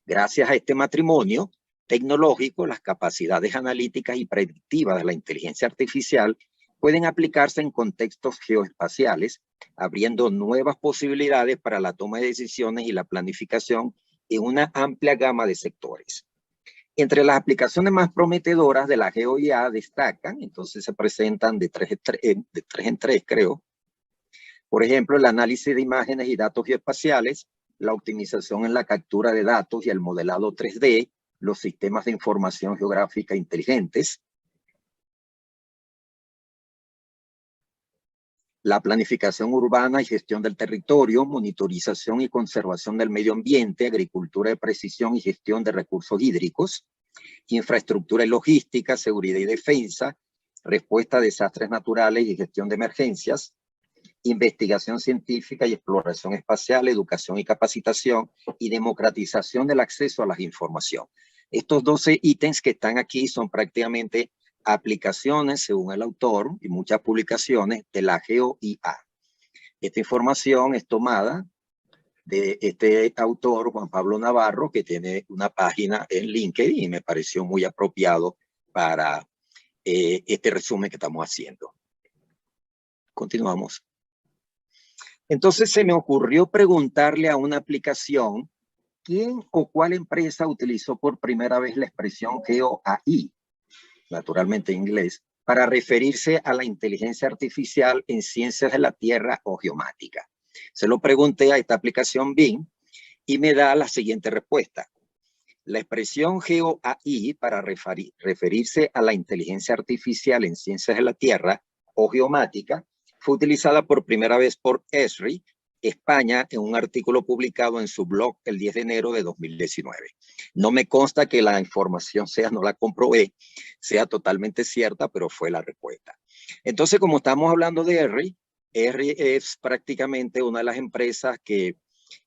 Gracias a este matrimonio tecnológico, las capacidades analíticas y predictivas de la inteligencia artificial pueden aplicarse en contextos geoespaciales, abriendo nuevas posibilidades para la toma de decisiones y la planificación en una amplia gama de sectores. Entre las aplicaciones más prometedoras de la GeoIA destacan, entonces se presentan de tres en tres, creo. Por ejemplo, el análisis de imágenes y datos geoespaciales, la optimización en la captura de datos y el modelado 3D, los sistemas de información geográfica inteligentes, la planificación urbana y gestión del territorio, monitorización y conservación del medio ambiente, agricultura de precisión y gestión de recursos hídricos, infraestructura y logística, seguridad y defensa, respuesta a desastres naturales y gestión de emergencias, investigación científica y exploración espacial, educación y capacitación, y democratización del acceso a la información. Estos 12 ítems que están aquí son prácticamente aplicaciones, según el autor, y muchas publicaciones de la GeoIA. Esta información es tomada de este autor, Juan Pablo Navarro, que tiene una página en LinkedIn y me pareció muy apropiado para este resumen que estamos haciendo. Continuamos. Entonces se me ocurrió preguntarle a una aplicación quién o cuál empresa utilizó por primera vez la expresión GeoAI, naturalmente en inglés, para referirse a la inteligencia artificial en ciencias de la Tierra o geomática. Se lo pregunté a esta aplicación Bing y me da la siguiente respuesta. La expresión GeoAI para referirse a la inteligencia artificial en ciencias de la Tierra o geomática fue utilizada por primera vez por Esri, España, en un artículo publicado en su blog el 10 de enero de 2019. No me consta que la información no la comprobé, sea totalmente cierta, pero fue la respuesta. Entonces, como estamos hablando de Esri es prácticamente una de las empresas que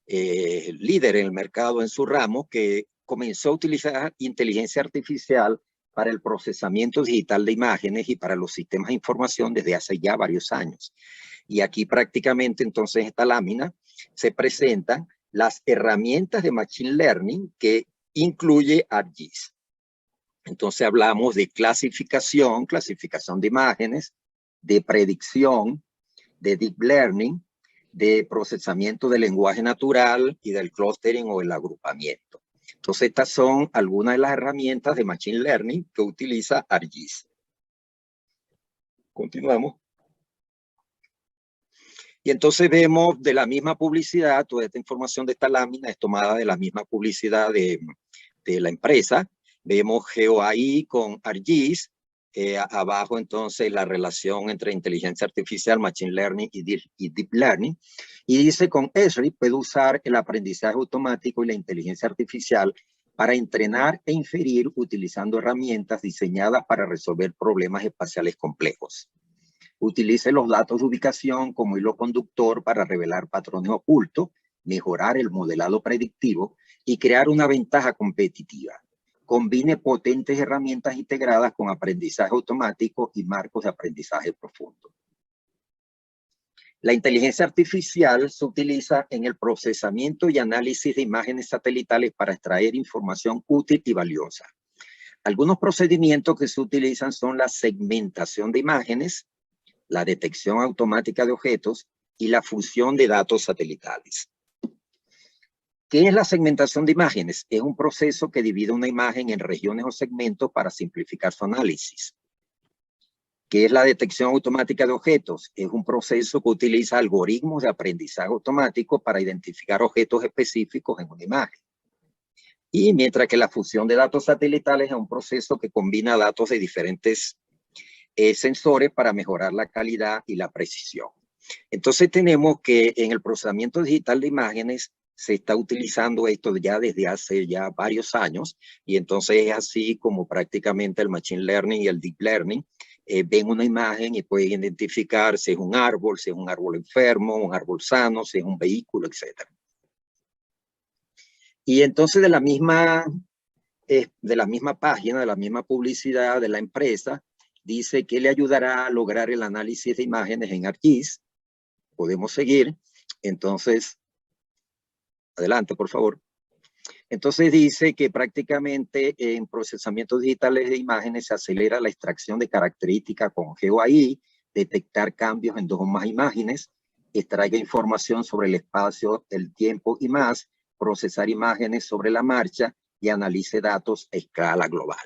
líder en el mercado en su ramo, que comenzó a utilizar inteligencia artificial para el procesamiento digital de imágenes y para los sistemas de información desde hace ya varios años. Y aquí prácticamente entonces esta lámina se presentan las herramientas de Machine Learning que incluye ArcGIS. Entonces hablamos de clasificación de imágenes, de predicción, de Deep Learning, de procesamiento del lenguaje natural y del clustering o el agrupamiento. Entonces estas son algunas de las herramientas de Machine Learning que utiliza ArcGIS. Continuamos. Y entonces vemos de la misma publicidad, toda esta información de esta lámina es tomada de la misma publicidad de la empresa. Vemos GeoAI con ArcGIS, abajo entonces la relación entre inteligencia artificial, Machine Learning y Deep Learning. Y dice con Esri puede usar el aprendizaje automático y la inteligencia artificial para entrenar e inferir utilizando herramientas diseñadas para resolver problemas espaciales complejos. Utilice los datos de ubicación como hilo conductor para revelar patrones ocultos, mejorar el modelado predictivo y crear una ventaja competitiva. Combine potentes herramientas integradas con aprendizaje automático y marcos de aprendizaje profundo. La inteligencia artificial se utiliza en el procesamiento y análisis de imágenes satelitales para extraer información útil y valiosa. Algunos procedimientos que se utilizan son la segmentación de imágenes, la detección automática de objetos y la fusión de datos satelitales. ¿Qué es la segmentación de imágenes? Es un proceso que divide una imagen en regiones o segmentos para simplificar su análisis. ¿Qué es la detección automática de objetos? Es un proceso que utiliza algoritmos de aprendizaje automático para identificar objetos específicos en una imagen. Y mientras que la fusión de datos satelitales es un proceso que combina datos de diferentes sensores para mejorar la calidad y la precisión. Entonces tenemos que en el procesamiento digital de imágenes se está utilizando esto ya desde hace ya varios años, y entonces es así como prácticamente el Machine Learning y el Deep Learning ven una imagen y pueden identificar si es un árbol enfermo, un árbol sano, si es un vehículo, etc. Y entonces de la misma página, de la misma publicidad de la empresa, dice que le ayudará a lograr el análisis de imágenes en ArcGIS. Podemos seguir. Entonces, adelante, por favor. Entonces dice que prácticamente en procesamientos digitales de imágenes se acelera la extracción de características con GeoAI, detectar cambios en dos o más imágenes, extraiga información sobre el espacio, el tiempo y más, procesar imágenes sobre la marcha y analice datos a escala global.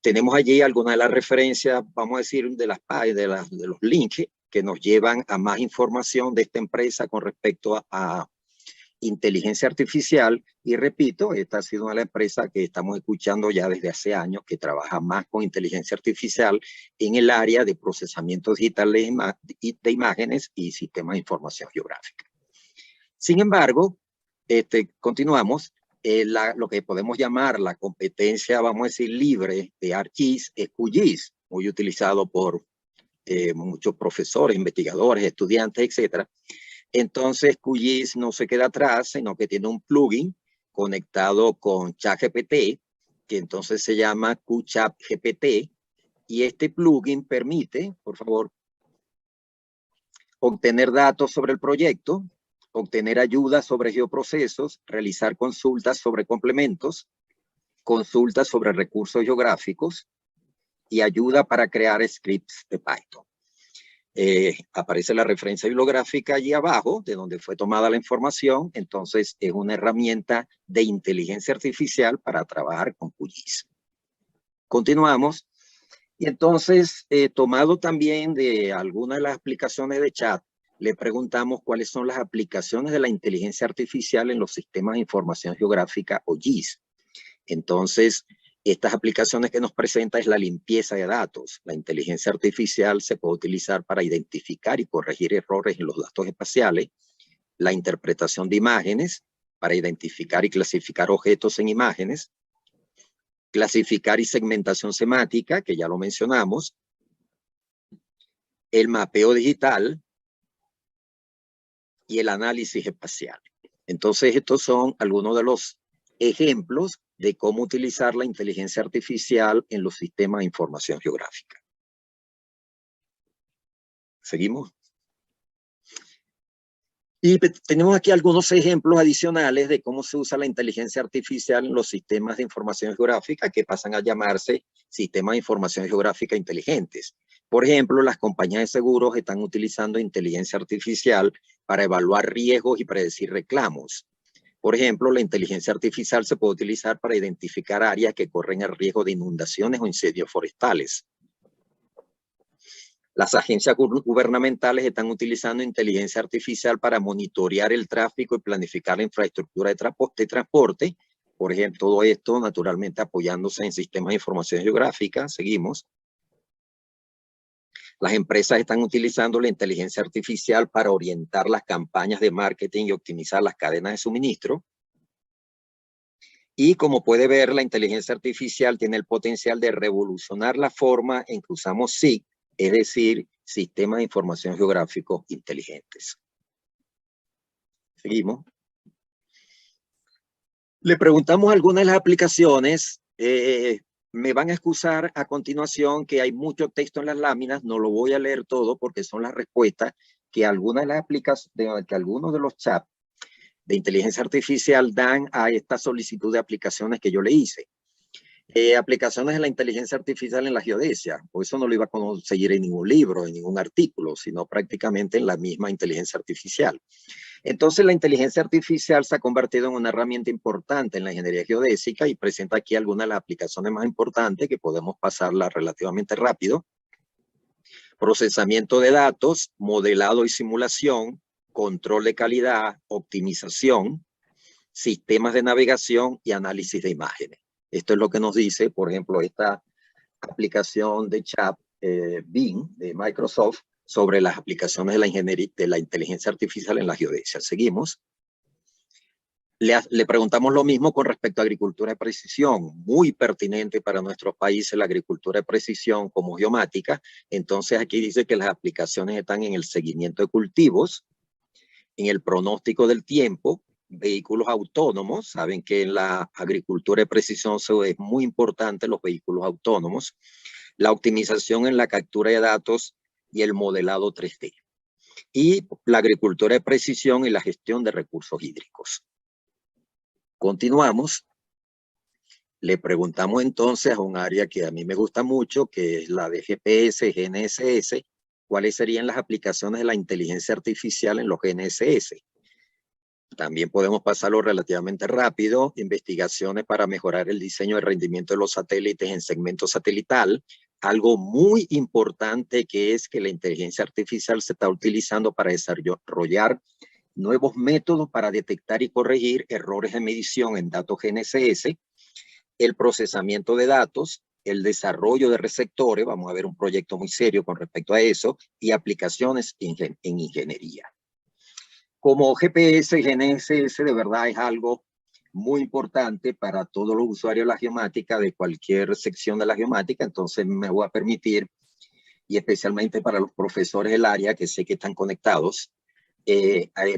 Tenemos allí algunas de las referencias, vamos a decir, de los links que nos llevan a más información de esta empresa con respecto a inteligencia artificial. Y repito, esta ha sido una de las empresas que estamos escuchando ya desde hace años, que trabaja más con inteligencia artificial en el área de procesamiento digital de imágenes y sistemas de información geográfica. Sin embargo, continuamos. Lo que podemos llamar la competencia, vamos a decir, libre de ArcGIS es QGIS, muy utilizado por muchos profesores, investigadores, estudiantes, etc. Entonces, QGIS no se queda atrás, sino que tiene un plugin conectado con ChatGPT, que entonces se llama QChatGPT, y este plugin permite, por favor, obtener datos sobre el proyecto, obtener ayuda sobre geoprocesos, realizar consultas sobre complementos, consultas sobre recursos geográficos y ayuda para crear scripts de Python. Aparece la referencia bibliográfica allí abajo, de donde fue tomada la información. Entonces es una herramienta de inteligencia artificial para trabajar con QGIS. Continuamos. Y entonces, tomado también de algunas de las aplicaciones de chat, le preguntamos cuáles son las aplicaciones de la inteligencia artificial en los sistemas de información geográfica o GIS. Entonces, estas aplicaciones que nos presenta es la limpieza de datos. La inteligencia artificial se puede utilizar para identificar y corregir errores en los datos espaciales, la interpretación de imágenes para identificar y clasificar objetos en imágenes, clasificar y segmentación semántica, que ya lo mencionamos, el mapeo digital y el análisis espacial. Entonces, estos son algunos de los ejemplos de cómo utilizar la inteligencia artificial en los sistemas de información geográfica. ¿Seguimos? Y tenemos aquí algunos ejemplos adicionales de cómo se usa la inteligencia artificial en los sistemas de información geográfica que pasan a llamarse sistemas de información geográfica inteligentes. Por ejemplo, las compañías de seguros están utilizando inteligencia artificial para evaluar riesgos y predecir reclamos. Por ejemplo, la inteligencia artificial se puede utilizar para identificar áreas que corren el riesgo de inundaciones o incendios forestales. Las agencias gubernamentales están utilizando inteligencia artificial para monitorear el tráfico y planificar la infraestructura de transporte. Por ejemplo, todo esto naturalmente apoyándose en sistemas de información geográfica. Seguimos. Las empresas están utilizando la inteligencia artificial para orientar las campañas de marketing y optimizar las cadenas de suministro. Y como puede ver, la inteligencia artificial tiene el potencial de revolucionar la forma en que usamos SIG, es decir, sistemas de información geográficos inteligentes. Seguimos. Le preguntamos algunas de las aplicaciones. Me van a excusar a continuación que hay mucho texto en las láminas. No lo voy a leer todo porque son las respuestas que algunas de las aplicaciones, que algunos de los chats de inteligencia artificial dan a esta solicitud de aplicaciones que yo le hice. Aplicaciones de la inteligencia artificial en la geodesia. Por eso no lo iba a conseguir en ningún libro, en ningún artículo, sino prácticamente en la misma inteligencia artificial. Entonces, la inteligencia artificial se ha convertido en una herramienta importante en la ingeniería geodésica y presenta aquí algunas de las aplicaciones más importantes que podemos pasarlas relativamente rápido. Procesamiento de datos, modelado y simulación, control de calidad, optimización, sistemas de navegación y análisis de imágenes. Esto es lo que nos dice, por ejemplo, esta aplicación de chat Bing de Microsoft sobre las aplicaciones de la ingeniería de la inteligencia artificial en la geodesia. Seguimos. Le preguntamos lo mismo con respecto a agricultura de precisión, muy pertinente para nuestros países la agricultura de precisión como geomática. Entonces aquí dice que las aplicaciones están en el seguimiento de cultivos, en el pronóstico del tiempo, vehículos autónomos. Saben que en la agricultura de precisión es muy importante los vehículos autónomos, la optimización en la captura de datos y el modelado 3D. Y la agricultura de precisión y la gestión de recursos hídricos. Continuamos. Le preguntamos entonces a un área que a mí me gusta mucho, que es la de GPS, GNSS, cuáles serían las aplicaciones de la inteligencia artificial en los GNSS. También podemos pasarlo relativamente rápido. Investigaciones para mejorar el diseño de rendimiento de los satélites en segmento satelital. Algo muy importante que es que la inteligencia artificial se está utilizando para desarrollar nuevos métodos para detectar y corregir errores de medición en datos GNSS, el procesamiento de datos, el desarrollo de receptores, vamos a ver un proyecto muy serio con respecto a eso, y aplicaciones en ingeniería. Como GPS y GNSS de verdad es algo muy importante para todos los usuarios de la geomática, de cualquier sección de la geomática, entonces me voy a permitir, y especialmente para los profesores del área que sé que están conectados,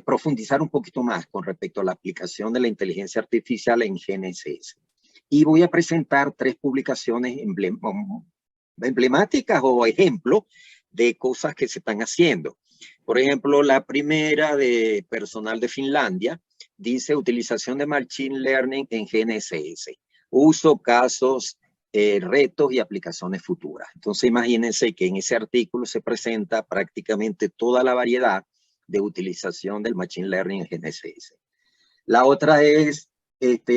profundizar un poquito más con respecto a la aplicación de la inteligencia artificial en GNSS. Y voy a presentar 3 publicaciones emblemáticas o ejemplos de cosas que se están haciendo. Por ejemplo, la primera de personal de Finlandia dice utilización de Machine Learning en GNSS. Uso, casos, retos y aplicaciones futuras. Entonces imagínense que en ese artículo se presenta prácticamente toda la variedad de utilización del Machine Learning en GNSS. La otra es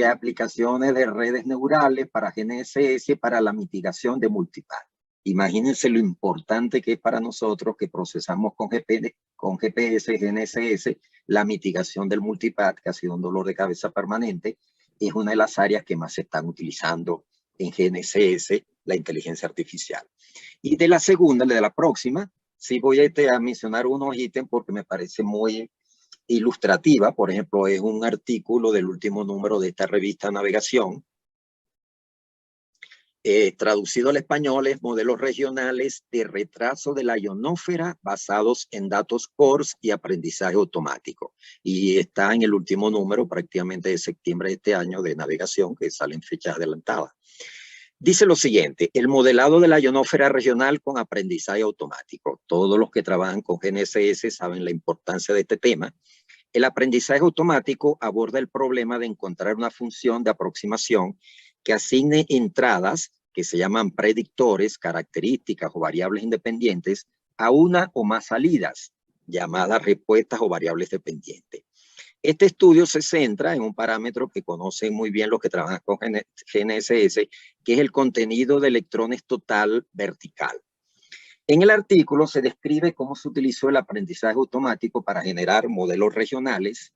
aplicaciones de redes neurales para GNSS para la mitigación de multipath. Imagínense lo importante que es para nosotros que procesamos con GPS, GNSS, la mitigación del multipath, que ha sido un dolor de cabeza permanente, es una de las áreas que más se están utilizando en GNSS, la inteligencia artificial. Y de la segunda, de la próxima, sí voy a mencionar unos ítems porque me parece muy ilustrativa. Por ejemplo, es un artículo del último número de esta revista Navegación. Traducido al español es modelos regionales de retraso de la ionosfera basados en datos CORS y aprendizaje automático. Y está en el último número prácticamente de septiembre de este año de Navegación, que sale en fechas adelantadas. Dice lo siguiente: el modelado de la ionosfera regional con aprendizaje automático. Todos los que trabajan con GNSS saben la importancia de este tema. El aprendizaje automático aborda el problema de encontrar una función de aproximación que asigne entradas, que se llaman predictores, características o variables independientes, a una o más salidas, llamadas respuestas o variables dependientes. Este estudio se centra en un parámetro que conocen muy bien los que trabajan con GNSS, que es el contenido de electrones total vertical. En el artículo se describe cómo se utilizó el aprendizaje automático para generar modelos regionales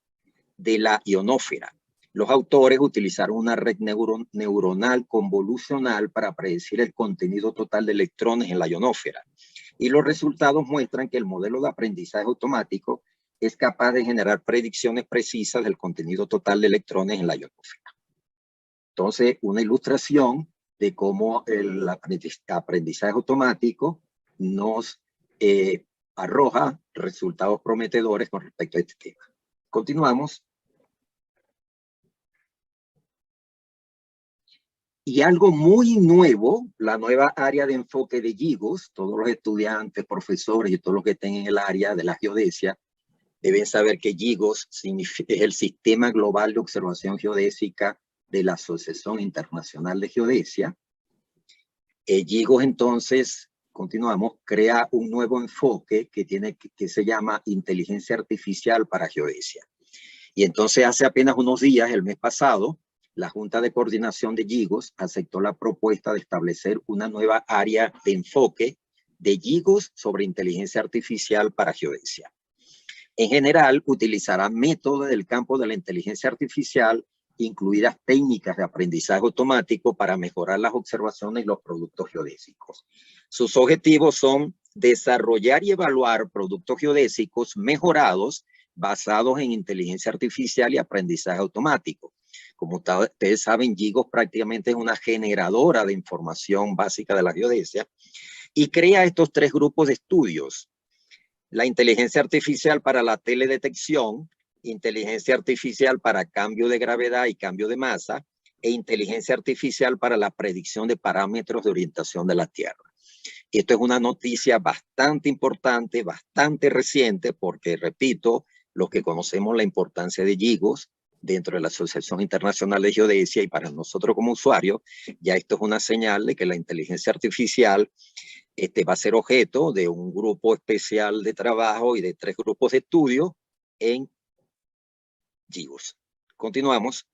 de la ionosfera. Los autores utilizaron una red neuronal convolucional para predecir el contenido total de electrones en la ionosfera. Y los resultados muestran que el modelo de aprendizaje automático es capaz de generar predicciones precisas del contenido total de electrones en la ionosfera. Entonces, una ilustración de cómo el aprendizaje automático nos arroja resultados prometedores con respecto a este tema. Continuamos. Y algo muy nuevo, la nueva área de enfoque de GIGOS, todos los estudiantes, profesores y todos los que estén en el área de la geodesia deben saber que GIGOS es el Sistema Global de Observación Geodésica de la Asociación Internacional de Geodesia. GIGOS entonces, continuamos, crea un nuevo enfoque que se llama Inteligencia Artificial para Geodesia. Y entonces hace apenas unos días, el mes pasado, la Junta de Coordinación de GIGOS aceptó la propuesta de establecer una nueva área de enfoque de GIGOS sobre inteligencia artificial para geodesia. En general, utilizará métodos del campo de la inteligencia artificial, incluidas técnicas de aprendizaje automático para mejorar las observaciones y los productos geodésicos. Sus objetivos son desarrollar y evaluar productos geodésicos mejorados basados en inteligencia artificial y aprendizaje automático. Como ustedes saben, GIGOS prácticamente es una generadora de información básica de la geodesia y crea estos tres grupos de estudios: la inteligencia artificial para la teledetección, inteligencia artificial para cambio de gravedad y cambio de masa, e inteligencia artificial para la predicción de parámetros de orientación de la Tierra. Esto es una noticia bastante importante, bastante reciente, porque, repito, los que conocemos la importancia de GIGOS dentro de la Asociación Internacional de Geodesia y para nosotros como usuarios, ya esto es una señal de que la inteligencia artificial va a ser objeto de un grupo especial de trabajo y de 3 grupos de estudio en GIGOS. Continuamos.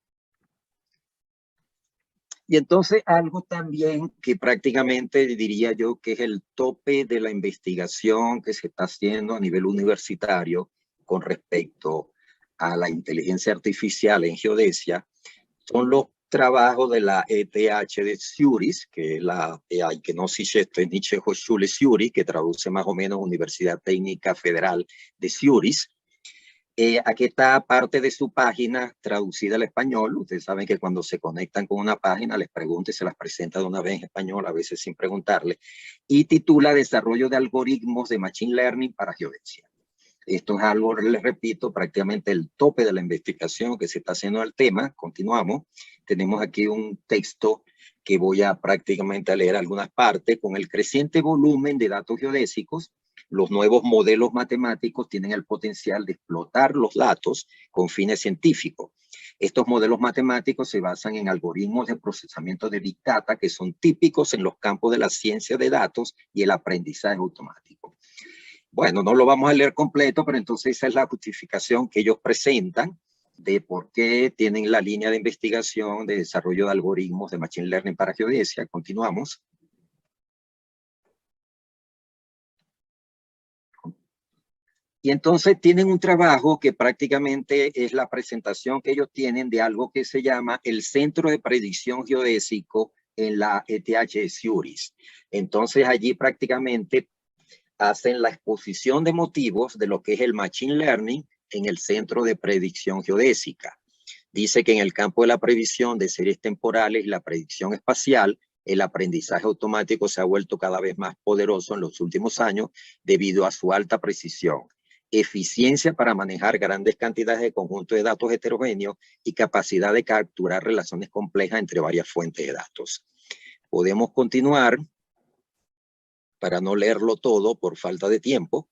Y entonces algo también que prácticamente diría yo que es el tope de la investigación que se está haciendo a nivel universitario con respecto a la inteligencia artificial en geodesia, son los trabajos de la ETH de Zürich, que es la Eidgenössische Technische Hochschule Zürich, que traduce más o menos Universidad Técnica Federal de Zürich. Aquí está parte de su página traducida al español. Ustedes saben que cuando se conectan con una página les pregunta y se las presenta de una vez en español, a veces sin preguntarle, y titula Desarrollo de algoritmos de Machine Learning para Geodesia. Esto es algo, les repito, prácticamente el tope de la investigación que se está haciendo al tema. Continuamos. Tenemos aquí un texto que voy a prácticamente leer algunas partes. Con el creciente volumen de datos geodésicos, los nuevos modelos matemáticos tienen el potencial de explotar los datos con fines científicos. Estos modelos matemáticos se basan en algoritmos de procesamiento de Big Data que son típicos en los campos de la ciencia de datos y el aprendizaje automático. Bueno, no lo vamos a leer completo, pero entonces esa es la justificación que ellos presentan de por qué tienen la línea de investigación de desarrollo de algoritmos de Machine Learning para geodesia. Continuamos. Y entonces tienen un trabajo que prácticamente es la presentación que ellos tienen de algo que se llama el Centro de Predicción Geodésico en la ETH de Zürich. Entonces allí prácticamente hacen la exposición de motivos de lo que es el Machine Learning en el Centro de Predicción Geodésica. Dice que en el campo de la previsión de series temporales y la predicción espacial, el aprendizaje automático se ha vuelto cada vez más poderoso en los últimos años debido a su alta precisión, eficiencia para manejar grandes cantidades de conjuntos de datos heterogéneos y capacidad de capturar relaciones complejas entre varias fuentes de datos. Podemos continuar para no leerlo todo por falta de tiempo.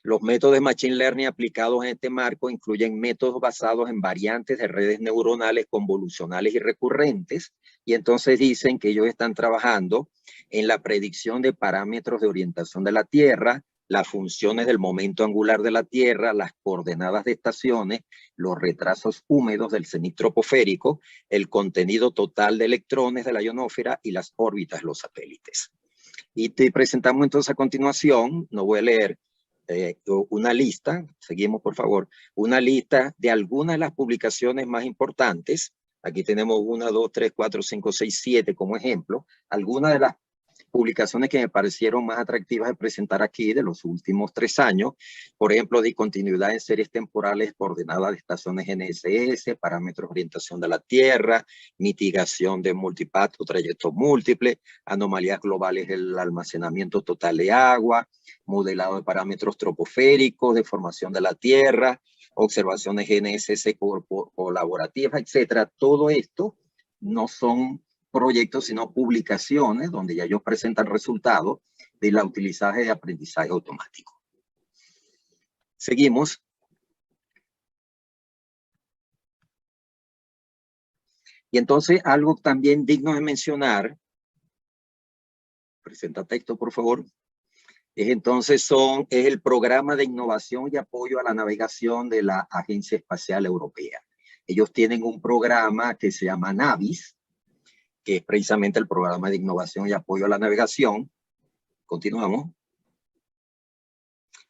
Los métodos de Machine Learning aplicados en este marco incluyen métodos basados en variantes de redes neuronales convolucionales y recurrentes, y entonces dicen que ellos están trabajando en la predicción de parámetros de orientación de la Tierra, las funciones del momento angular de la Tierra, las coordenadas de estaciones, los retrasos húmedos del cenit troposférico, el contenido total de electrones de la ionosfera y las órbitas de los satélites. Y te presentamos entonces a continuación, no voy a leer, una lista, seguimos por favor, una lista de algunas de las publicaciones más importantes. Aquí tenemos 1, 2, 3, 4, 5, 6, 7 como ejemplo. Algunas de las publicaciones que me parecieron más atractivas de presentar aquí de los últimos 3 años, por ejemplo, discontinuidad en series temporales coordenadas de estaciones GNSS, parámetros de orientación de la Tierra, mitigación de multipath o trayectos múltiples, anomalías globales del almacenamiento total de agua, modelado de parámetros troposféricos, deformación de la Tierra, observaciones GNSS colaborativas, etcétera. Todo esto no son proyectos, sino publicaciones donde ya ellos presentan resultados de la utilizaje de aprendizaje automático. Seguimos. Y entonces algo también digno de mencionar, presenta texto por favor, es el programa de innovación y apoyo a la navegación de la Agencia Espacial Europea. Ellos tienen un programa que se llama Navis, que es precisamente el programa de innovación y apoyo a la navegación. Continuamos.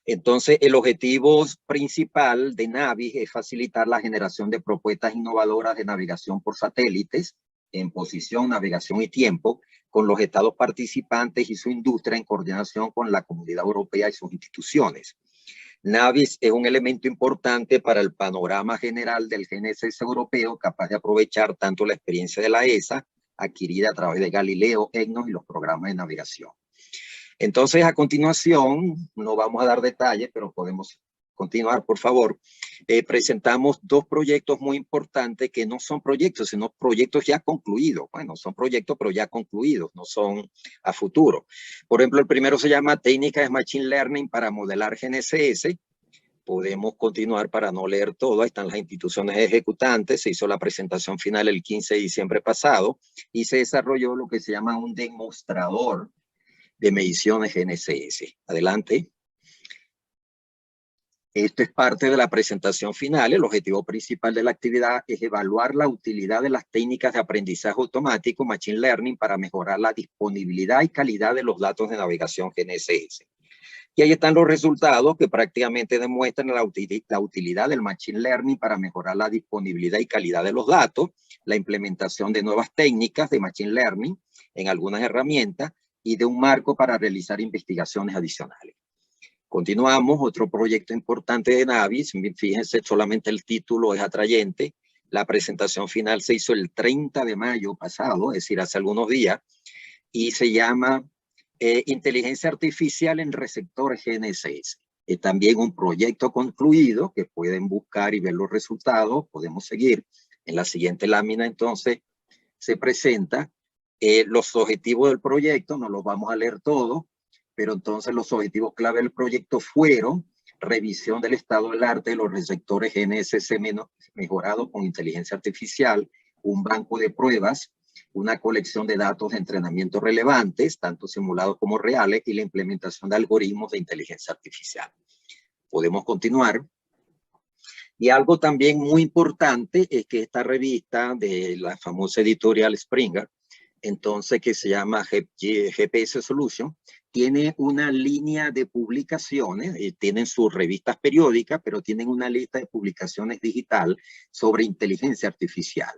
Entonces, el objetivo principal de Navis es facilitar la generación de propuestas innovadoras de navegación por satélites en posición, navegación y tiempo con los estados participantes y su industria en coordinación con la Comunidad Europea y sus instituciones. Navis es un elemento importante para el panorama general del GNSS europeo, capaz de aprovechar tanto la experiencia de la ESA, adquirida a través de Galileo, EGNOS y los programas de navegación. Entonces, a continuación, no vamos a dar detalles, pero podemos continuar, por favor. Presentamos dos proyectos muy importantes que no son proyectos, sino proyectos ya concluidos. Bueno, son proyectos, pero ya concluidos, no son a futuro. Por ejemplo, el primero se llama Técnicas de Machine Learning para modelar GNSS. Podemos continuar para no leer todo. Ahí están las instituciones ejecutantes. Se hizo la presentación final el 15 de diciembre pasado y se desarrolló lo que se llama un demostrador de mediciones GNSS. Adelante. Esto es parte de la presentación final. El objetivo principal de la actividad es evaluar la utilidad de las técnicas de aprendizaje automático, Machine Learning, para mejorar la disponibilidad y calidad de los datos de navegación GNSS. Y ahí están los resultados que prácticamente demuestran la utilidad del Machine Learning para mejorar la disponibilidad y calidad de los datos, la implementación de nuevas técnicas de Machine Learning en algunas herramientas y de un marco para realizar investigaciones adicionales. Continuamos, otro proyecto importante de Navis, fíjense, solamente el título es atrayente. La presentación final se hizo el 30 de mayo pasado, es decir, hace algunos días, y se llama Inteligencia Artificial en Receptores GNSS. Es también un proyecto concluido que pueden buscar y ver los resultados. Podemos seguir. En la siguiente lámina, entonces, se presenta los objetivos del proyecto. No los vamos a leer todos, pero entonces los objetivos clave del proyecto fueron revisión del estado del arte de los receptores GNSS mejorados con inteligencia artificial, un banco de pruebas, una colección de datos de entrenamiento relevantes, tanto simulados como reales, y la implementación de algoritmos de inteligencia artificial. Podemos continuar. Y algo también muy importante es que esta revista de la famosa editorial Springer, entonces que se llama GPS Solution, tiene una línea de publicaciones, tienen sus revistas periódicas, pero tienen una lista de publicaciones digital sobre inteligencia artificial.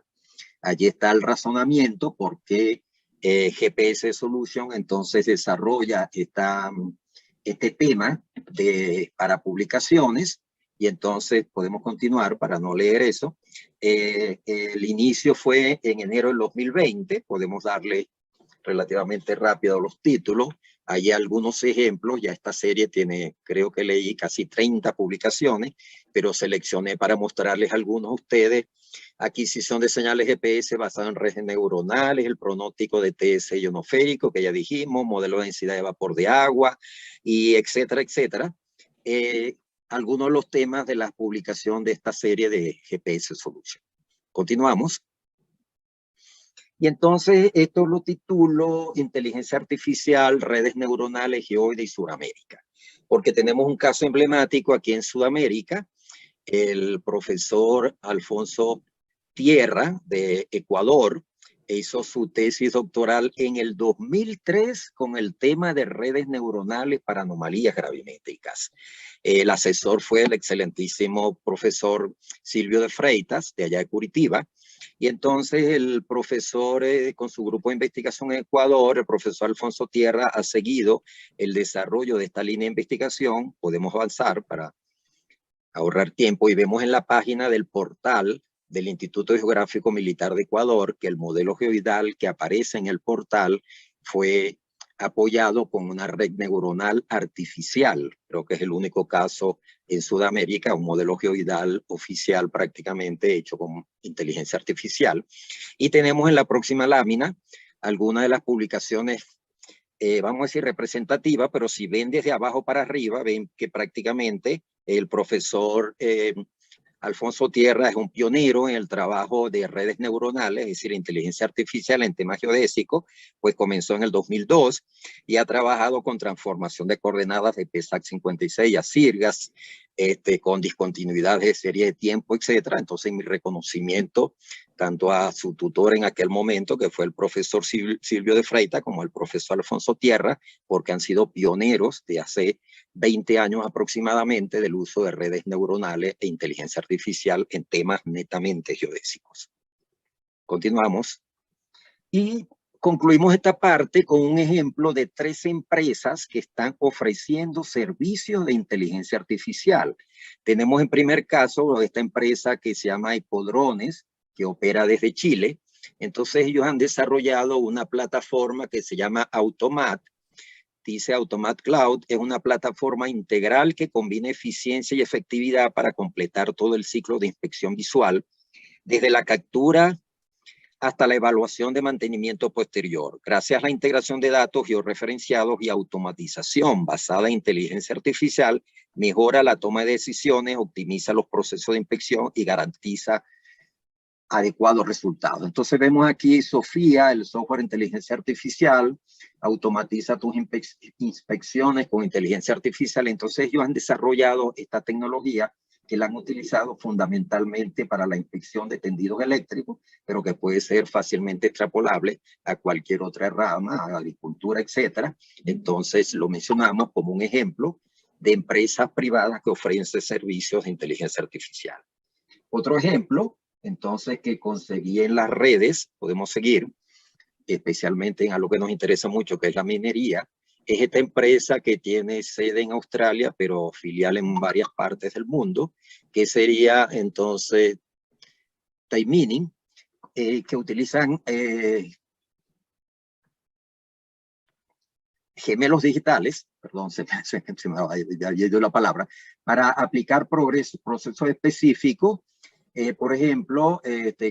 Allí está el razonamiento por qué GPS Solution entonces desarrolla este tema para publicaciones, y entonces podemos continuar para no leer eso. El inicio fue en enero del 2020, podemos darle relativamente rápido los títulos. Hay algunos ejemplos, ya esta serie tiene, creo que leí casi 30 publicaciones, pero seleccioné para mostrarles algunos a ustedes. Adquisición de señales GPS basadas en redes neuronales, el pronóstico de TS ionoférico, que ya dijimos, modelo de densidad de vapor de agua, y etcétera, etcétera. Algunos de los temas de la publicación de esta serie de GPS Solution. Continuamos. Y entonces esto lo titulo Inteligencia Artificial, Redes Neuronales, Geoide y Sudamérica. Porque tenemos un caso emblemático aquí en Sudamérica. El profesor Alfonso Tierra de Ecuador hizo su tesis doctoral en el 2003 con el tema de redes neuronales para anomalías gravimétricas. El asesor fue el excelentísimo profesor Silvio de Freitas, de allá de Curitiba. Y entonces el profesor con su grupo de investigación en Ecuador, el profesor Alfonso Tierra, ha seguido el desarrollo de esta línea de investigación. Podemos avanzar para ahorrar tiempo y vemos en la página del portal del Instituto Geográfico Militar de Ecuador que el modelo geoidal que aparece en el portal fue apoyado con una red neuronal artificial. Creo que es el único caso en Sudamérica, un modelo geoidal oficial prácticamente hecho con inteligencia artificial. Y tenemos en la próxima lámina algunas de las publicaciones, vamos a decir representativas, pero si ven desde abajo para arriba, ven que prácticamente el profesor Alfonso Tierra es un pionero en el trabajo de redes neuronales, es decir, inteligencia artificial en temas geodésicos, pues comenzó en el 2002 y ha trabajado con transformación de coordenadas de PESAC 56 a SIRGAS, con discontinuidad de serie de tiempo, etcétera. Entonces, mi reconocimiento tanto a su tutor en aquel momento, que fue el profesor Silvio de Freitas, como al profesor Alfonso Tierra, porque han sido pioneros de hace 20 años aproximadamente del uso de redes neuronales e inteligencia artificial en temas netamente geodésicos. Continuamos. Y concluimos esta parte con un ejemplo de 3 empresas que están ofreciendo servicios de inteligencia artificial. Tenemos en primer caso esta empresa que se llama Hipodrones, que opera desde Chile. Entonces ellos han desarrollado una plataforma que se llama Automat. Dice Automat Cloud, es una plataforma integral que combina eficiencia y efectividad para completar todo el ciclo de inspección visual, desde la captura hasta la evaluación de mantenimiento posterior, gracias a la integración de datos georreferenciados y automatización basada en inteligencia artificial, mejora la toma de decisiones, optimiza los procesos de inspección y garantiza adecuados resultados. Entonces vemos aquí Sofía, el software de inteligencia artificial, automatiza tus inspecciones con inteligencia artificial. Entonces ellos han desarrollado esta tecnología que la han utilizado fundamentalmente para la inspección de tendidos eléctricos, pero que puede ser fácilmente extrapolable a cualquier otra rama, a agricultura, etcétera. Entonces lo mencionamos como un ejemplo de empresas privadas que ofrecen servicios de inteligencia artificial. Otro ejemplo, entonces, que conseguí en las redes, podemos seguir, especialmente en algo que nos interesa mucho, que es la minería, es esta empresa que tiene sede en Australia, pero filial en varias partes del mundo, que sería entonces Taimining, que utilizan gemelos digitales, perdón, se me ha ido la palabra, para aplicar procesos específicos, por ejemplo,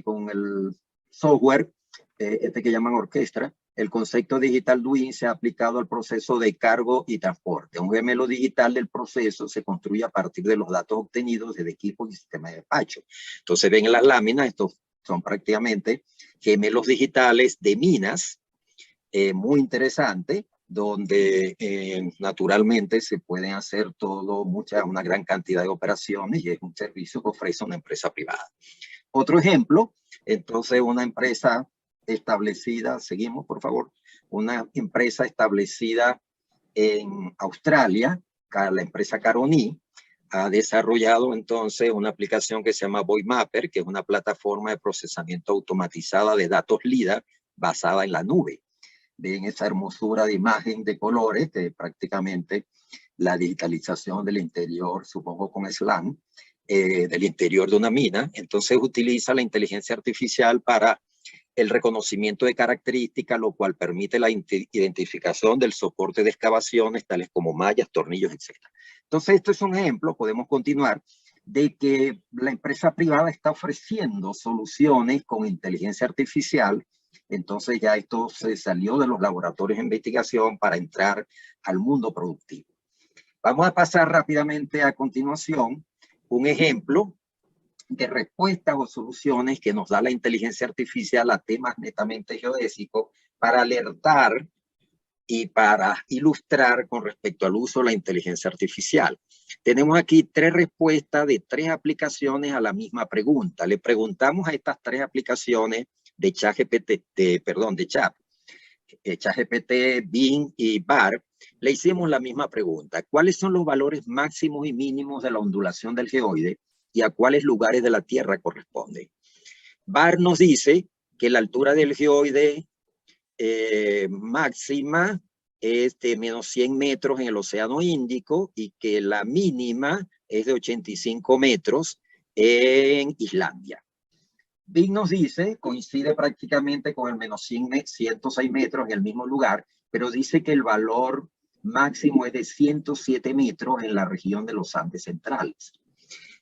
con el software, que llaman Orquestra. El concepto digital Twin se ha aplicado al proceso de cargo y transporte. Un gemelo digital del proceso se construye a partir de los datos obtenidos desde equipos y sistemas de despacho. Entonces ven en las láminas, estos son prácticamente gemelos digitales de minas, muy interesante, donde naturalmente se pueden hacer una gran cantidad de operaciones y es un servicio que ofrece una empresa privada. Otro ejemplo, entonces una empresa establecida, seguimos por favor, una empresa establecida en Australia, la empresa Caroni, ha desarrollado entonces una aplicación que se llama Voidmapper, que es una plataforma de procesamiento automatizada de datos LIDAR basada en la nube. Ven esa hermosura de imagen de colores, que prácticamente la digitalización del interior, supongo con SLAM, del interior de una mina. Entonces utiliza la inteligencia artificial para el reconocimiento de características, lo cual permite la identificación del soporte de excavaciones, tales como mallas, tornillos, etc. Entonces, esto es un ejemplo, podemos continuar, de que la empresa privada está ofreciendo soluciones con inteligencia artificial. Entonces ya esto se salió de los laboratorios de investigación para entrar al mundo productivo. Vamos a pasar rápidamente a continuación un ejemplo de respuestas o soluciones que nos da la inteligencia artificial a temas netamente geodésicos para alertar y para ilustrar con respecto al uso de la inteligencia artificial. Tenemos aquí 3 respuestas de 3 aplicaciones a la misma pregunta. Le preguntamos a estas 3 aplicaciones de ChatGPT, Bing y BART, le hicimos la misma pregunta. ¿Cuáles son los valores máximos y mínimos de la ondulación del geoide y a cuáles lugares de la Tierra corresponde? BART nos dice que la altura del geoide máxima es de menos 100 metros en el Océano Índico y que la mínima es de 85 metros en Islandia. Bing nos dice, coincide prácticamente con el menos 106 metros en el mismo lugar, pero dice que el valor máximo es de 107 metros en la región de los Andes centrales.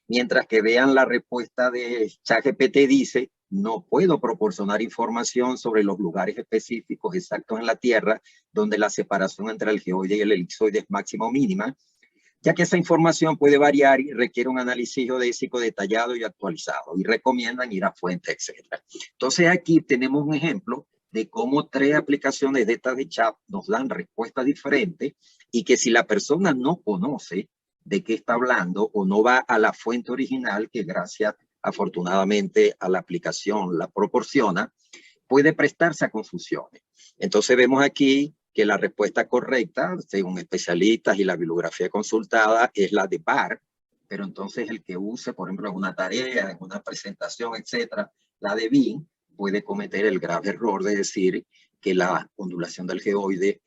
Mientras que vean la respuesta de ChatGPT dice, no puedo proporcionar información sobre los lugares específicos exactos en la Tierra donde la separación entre el geoide y el elipsoide es máxima o mínima. ya que esa información puede variar y requiere un análisis geodésico detallado y actualizado, y recomiendan ir a fuentes, etc. Entonces aquí tenemos un ejemplo de cómo 3 aplicaciones de estas de chat nos dan respuestas diferentes, y que si la persona no conoce de qué está hablando o no va a la fuente original, que gracias afortunadamente a la aplicación la proporciona, puede prestarse a confusiones. Entonces vemos aquí que la respuesta correcta, según especialistas y la bibliografía consultada, es la de BAR, pero entonces el que use, por ejemplo, en una tarea, en una presentación, etcétera, la de BIN, puede cometer el grave error de decir que la ondulación del geoide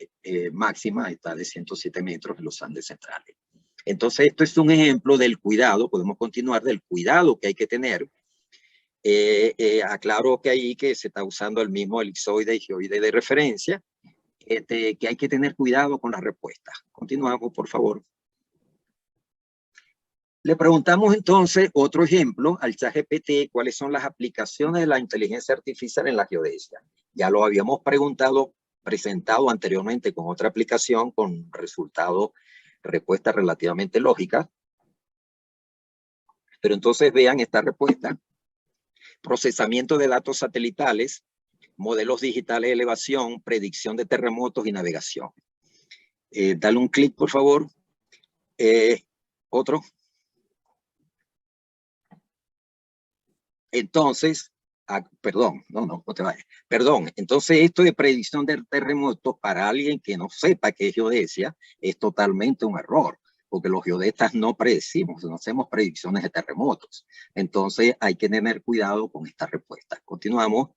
máxima está de 107 metros en los Andes centrales. Entonces, esto es un ejemplo del cuidado, podemos continuar, del cuidado que hay que tener. Aclaro que ahí que se está usando el mismo elipsoide y geoide de referencia, que hay que tener cuidado con las respuestas. Continuamos, por favor. Le preguntamos entonces otro ejemplo al ChatGPT, cuáles son las aplicaciones de la inteligencia artificial en la geodesia. Ya lo habíamos presentado anteriormente con otra aplicación con resultados, respuestas relativamente lógicas. Pero entonces vean esta respuesta. Procesamiento de datos satelitales, modelos digitales de elevación, predicción de terremotos y navegación. Dale un clic, por favor. Otro. Entonces, perdón, no te vayas. Perdón, entonces esto de predicción de terremotos para alguien que no sepa qué es geodesia es totalmente un error, porque los geodestas no predecimos, no hacemos predicciones de terremotos. Entonces hay que tener cuidado con esta respuesta. Continuamos.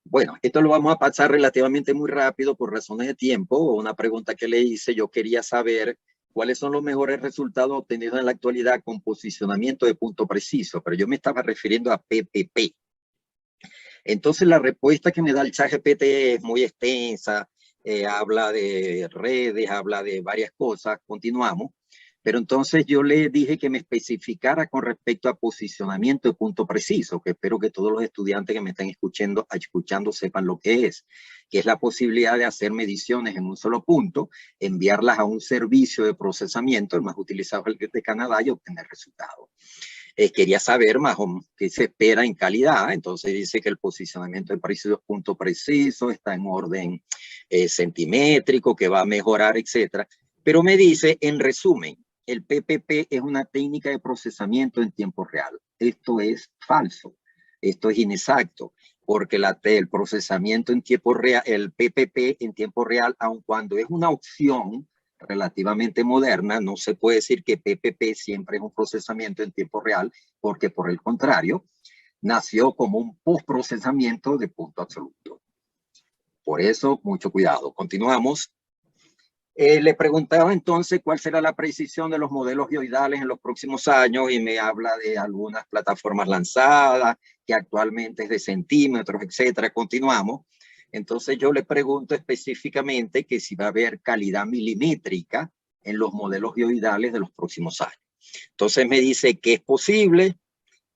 Bueno, esto lo vamos a pasar relativamente muy rápido por razones de tiempo. Una pregunta que le hice, yo quería saber cuáles son los mejores resultados obtenidos en la actualidad con posicionamiento de punto preciso, pero yo me estaba refiriendo a PPP. Entonces la respuesta que me da el ChatGPT es muy extensa, habla de redes, habla de varias cosas. Continuamos. Pero entonces yo le dije que me especificara con respecto a posicionamiento de punto preciso, que espero que todos los estudiantes que me estén escuchando sepan lo que es la posibilidad de hacer mediciones en un solo punto, enviarlas a un servicio de procesamiento, el más utilizado es el de Canadá, y obtener resultados. Quería saber más o menos qué se espera en calidad. Entonces dice que el posicionamiento de preciso, punto preciso, está en orden centimétrico, que va a mejorar, etcétera. Pero me dice, en resumen, el PPP es una técnica de procesamiento en tiempo real. Esto es falso, esto es inexacto, porque el procesamiento en tiempo real, el PPP en tiempo real, aun cuando es una opción relativamente moderna, no se puede decir que PPP siempre es un procesamiento en tiempo real, porque por el contrario, nació como un postprocesamiento de punto absoluto. Por eso, mucho cuidado. Continuamos. Le preguntaba entonces cuál será la precisión de los modelos geoidales en los próximos años, y me habla de algunas plataformas lanzadas, que actualmente es de centímetros, etcétera. Continuamos. Entonces yo le pregunto específicamente que si va a haber calidad milimétrica en los modelos geoidales de los próximos años. Entonces me dice que es posible,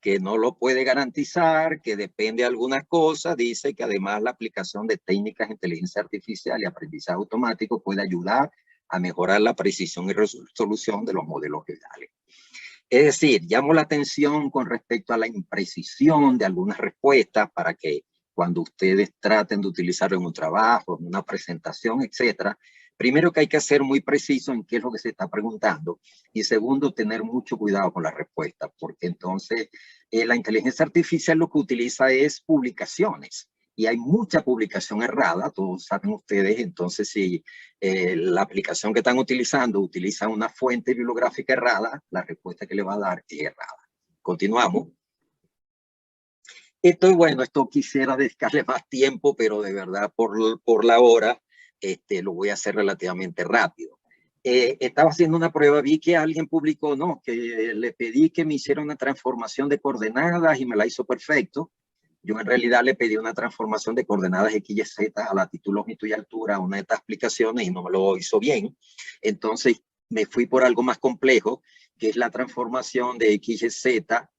que no lo puede garantizar, que depende de algunas cosas. Dice que además la aplicación de técnicas de inteligencia artificial y aprendizaje automático puede ayudar a mejorar la precisión y resolución de los modelos geoidales. Es decir, llamo la atención con respecto a la imprecisión de algunas respuestas, para que cuando ustedes traten de utilizarlo en un trabajo, en una presentación, etcétera, primero que hay que ser muy preciso en qué es lo que se está preguntando, y segundo, tener mucho cuidado con la respuesta, porque entonces la inteligencia artificial lo que utiliza es publicaciones, y hay mucha publicación errada, todos saben ustedes. Entonces si la aplicación que están utilizando utiliza una fuente bibliográfica errada, la respuesta que le va a dar es errada. Continuamos. Esto quisiera dedicarle más tiempo, pero de verdad por la hora lo voy a hacer relativamente rápido. Estaba haciendo una prueba, vi que alguien publicó, que le pedí que me hiciera una transformación de coordenadas y me la hizo perfecto. Yo en realidad le pedí una transformación de coordenadas X, Y, Z a latitud, longitud y altura a una de estas aplicaciones, y no me lo hizo bien. Entonces me fui por algo más complejo, que es la transformación de X, Y, Z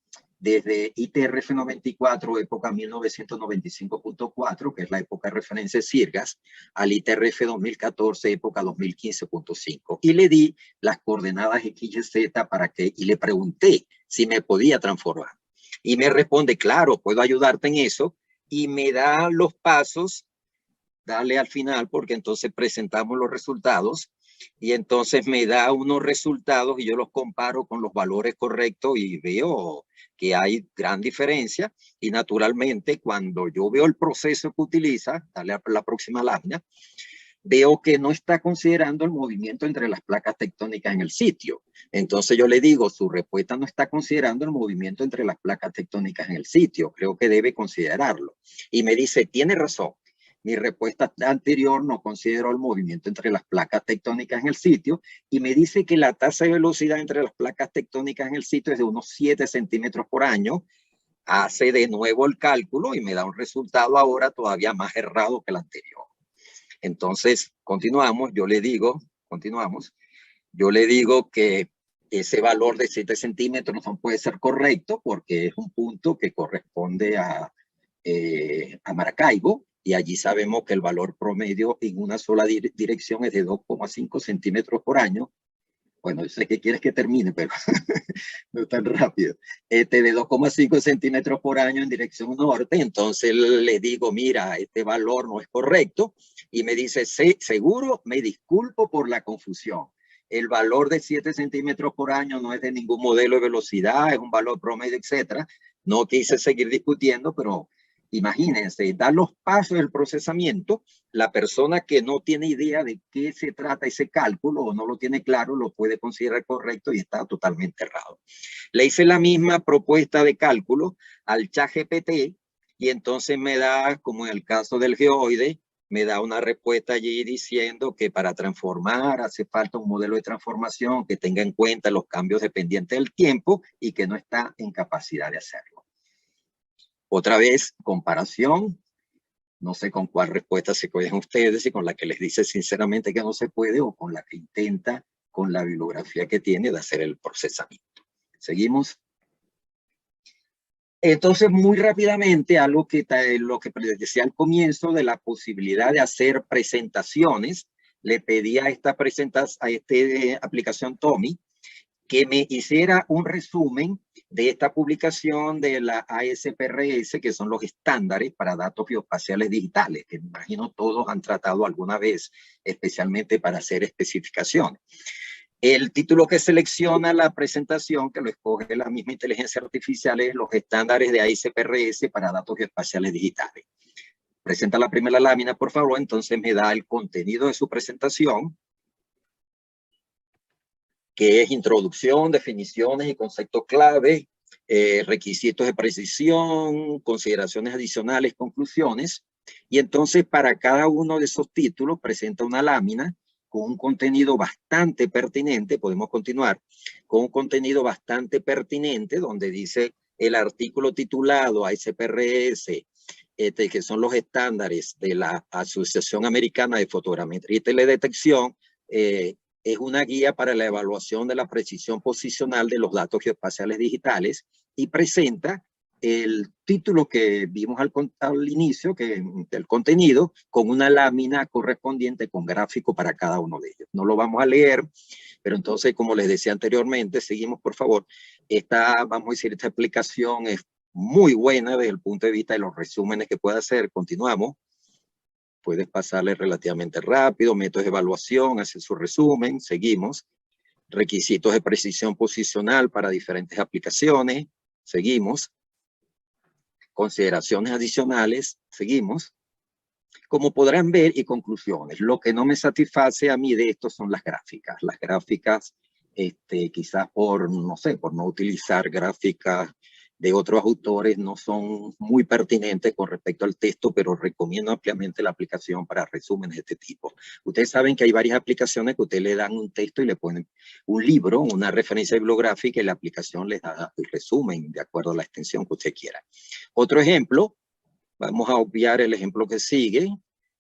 desde ITRF 94, época 1995.4, que es la época de referencia de Sirgas, al ITRF 2014, época 2015.5. Y le di las coordenadas X y Z y le pregunté si me podía transformar. Y me responde, claro, puedo ayudarte en eso. Y me da los pasos, dale al final, porque entonces presentamos los resultados. Y entonces me da unos resultados y yo los comparo con los valores correctos y veo que hay gran diferencia. Y naturalmente, cuando yo veo el proceso que utiliza, dale a la próxima lámina, veo que no está considerando el movimiento entre las placas tectónicas en el sitio. Entonces yo le digo, su respuesta no está considerando el movimiento entre las placas tectónicas en el sitio. Creo que debe considerarlo. Y me dice, tiene razón. Mi respuesta anterior no consideró el movimiento entre las placas tectónicas en el sitio y me dice que la tasa de velocidad entre las placas tectónicas en el sitio es de unos 7 centímetros por año. Hace de nuevo el cálculo y me da un resultado ahora todavía más errado que el anterior. Entonces, continuamos. Yo le digo que ese valor de 7 centímetros no puede ser correcto porque es un punto que corresponde a Maracaibo. Y allí sabemos que el valor promedio en una sola dirección es de 2,5 centímetros por año. Bueno, yo sé que quieres que termine, pero no tan rápido. De 2,5 centímetros por año en dirección norte. Entonces le digo, mira, este valor no es correcto. Y me dice, sí, seguro, me disculpo por la confusión. El valor de 7 centímetros por año no es de ningún modelo de velocidad, es un valor promedio, etcétera. No quise seguir discutiendo, pero imagínense, da los pasos del procesamiento. La persona que no tiene idea de qué se trata ese cálculo o no lo tiene claro, lo puede considerar correcto y está totalmente errado. Le hice la misma propuesta de cálculo al ChatGPT y entonces me da, como en el caso del geoide, me da una respuesta allí diciendo que para transformar hace falta un modelo de transformación que tenga en cuenta los cambios dependientes del tiempo y que no está en capacidad de hacerlo. Otra vez, comparación. No sé con cuál respuesta se quedan ustedes, si con la que les dice sinceramente que no se puede o con la que intenta, con la bibliografía que tiene, de hacer el procesamiento. Seguimos. Entonces, muy rápidamente, lo que les decía al comienzo de la posibilidad de hacer presentaciones, le pedí a esta aplicación Tommy que me hiciera un resumen de esta publicación de la ASPRS, que son los estándares para datos geoespaciales digitales, que me imagino todos han tratado alguna vez, especialmente para hacer especificaciones. El título que selecciona la presentación, que lo escoge la misma inteligencia artificial, es los estándares de ASPRS para datos geoespaciales digitales. Presenta la primera lámina, por favor, entonces me da el contenido de su presentación, que es introducción, definiciones y conceptos clave, requisitos de precisión, consideraciones adicionales, conclusiones. Y entonces para cada uno de esos títulos presenta una lámina con un contenido bastante pertinente. Podemos continuar con un contenido bastante pertinente donde dice el artículo titulado ASPRS, que son los estándares de la Asociación Americana de Fotogrametría y Teledetección, es una guía para la evaluación de la precisión posicional de los datos geoespaciales digitales y presenta el título que vimos al inicio, del contenido, con una lámina correspondiente con gráfico para cada uno de ellos. No lo vamos a leer, pero entonces, como les decía anteriormente, seguimos por favor. Vamos a decir, esta explicación es muy buena desde el punto de vista de los resúmenes que puede hacer. Continuamos. Puedes pasarle relativamente rápido, métodos de evaluación, hacer su resumen, seguimos. Requisitos de precisión posicional para diferentes aplicaciones, seguimos. Consideraciones adicionales, seguimos. Como podrán ver, y conclusiones. Lo que no me satisface a mí de esto son las gráficas. Las gráficas, quizás no por no utilizar gráficas de otros autores, no son muy pertinentes con respecto al texto, pero recomiendo ampliamente la aplicación para resúmenes de este tipo. Ustedes saben que hay varias aplicaciones que ustedes le dan un texto y le ponen un libro, una referencia bibliográfica, y la aplicación les da el resumen de acuerdo a la extensión que usted quiera. Otro ejemplo, vamos a obviar el ejemplo que sigue,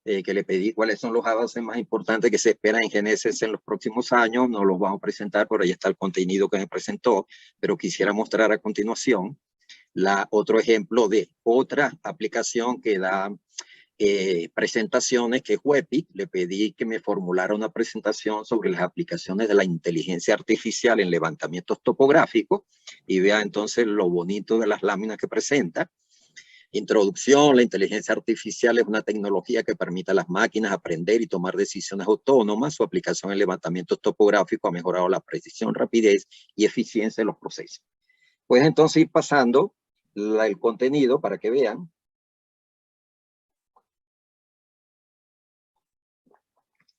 que le pedí cuáles son los avances más importantes que se esperan en GNSS en los próximos años. No los vamos a presentar, por ahí está el contenido que me presentó, pero quisiera mostrar a continuación. Otro ejemplo de otra aplicación que da presentaciones, que es Webic. Le pedí que me formulara una presentación sobre las aplicaciones de la inteligencia artificial en levantamientos topográficos, y vea entonces lo bonito de las láminas que presenta. Introducción: la inteligencia artificial es una tecnología que permite a las máquinas aprender y tomar decisiones autónomas. Su aplicación en levantamientos topográficos ha mejorado la precisión, rapidez y eficiencia de los procesos. Puedes entonces ir pasando el contenido para que vean.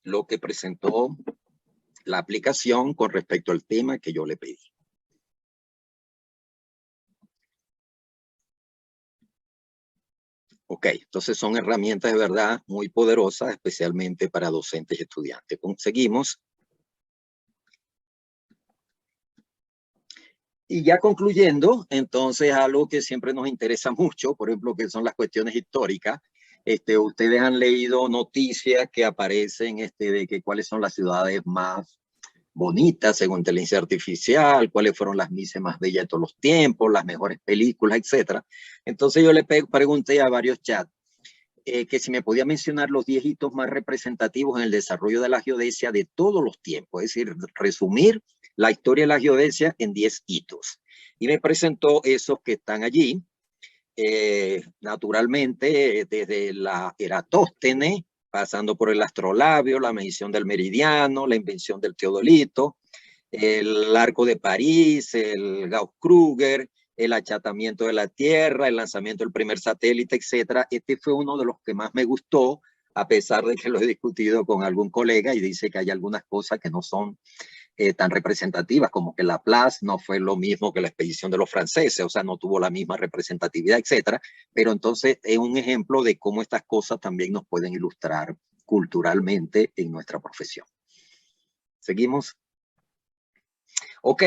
Lo que presentó la aplicación con respecto al tema que yo le pedí. Ok, entonces son herramientas de verdad muy poderosas, especialmente para docentes y estudiantes. Seguimos. Y ya concluyendo, entonces algo que siempre nos interesa mucho, por ejemplo, que son las cuestiones históricas. Ustedes han leído noticias que aparecen de que cuáles son las ciudades más bonitas según inteligencia artificial, cuáles fueron las misas más bellas de todos los tiempos, las mejores películas, etcétera. Entonces yo le pregunté a varios chats que si me podía mencionar los 10 hitos más representativos en el desarrollo de la geodesia de todos los tiempos, es decir, resumir la historia de la geodesia en 10 hitos. Y me presentó esos que están allí. Naturalmente, desde la Eratóstenes, pasando por el astrolabio, la medición del meridiano, la invención del teodolito, el arco de París, el Gauss-Kruger, el achatamiento de la Tierra, el lanzamiento del primer satélite, etcétera. Este fue uno de los que más me gustó, a pesar de que lo he discutido con algún colega y dice que hay algunas cosas que no son tan representativas, como que Laplace no fue lo mismo que la expedición de los franceses, o sea, no tuvo la misma representatividad, etcétera. Pero entonces es un ejemplo de cómo estas cosas también nos pueden ilustrar culturalmente en nuestra profesión. Seguimos. Ok,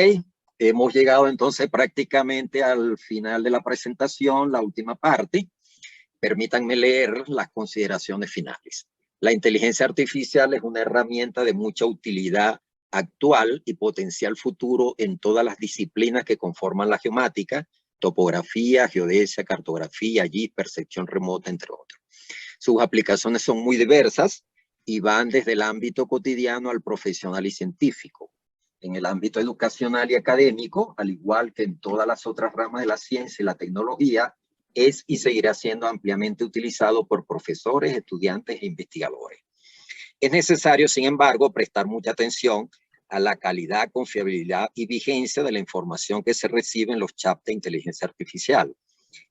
hemos llegado entonces prácticamente al final de la presentación, la última parte. Permítanme leer las consideraciones finales. La inteligencia artificial es una herramienta de mucha utilidad actual y potencial futuro en todas las disciplinas que conforman la geomática: topografía, geodesia, cartografía, GIS, percepción remota, entre otros. Sus aplicaciones son muy diversas y van desde el ámbito cotidiano al profesional y científico. En el ámbito educacional y académico, al igual que en todas las otras ramas de la ciencia y la tecnología, es y seguirá siendo ampliamente utilizado por profesores, estudiantes e investigadores. Es necesario, sin embargo, prestar mucha atención a la calidad, confiabilidad y vigencia de la información que se recibe en los chats de inteligencia artificial.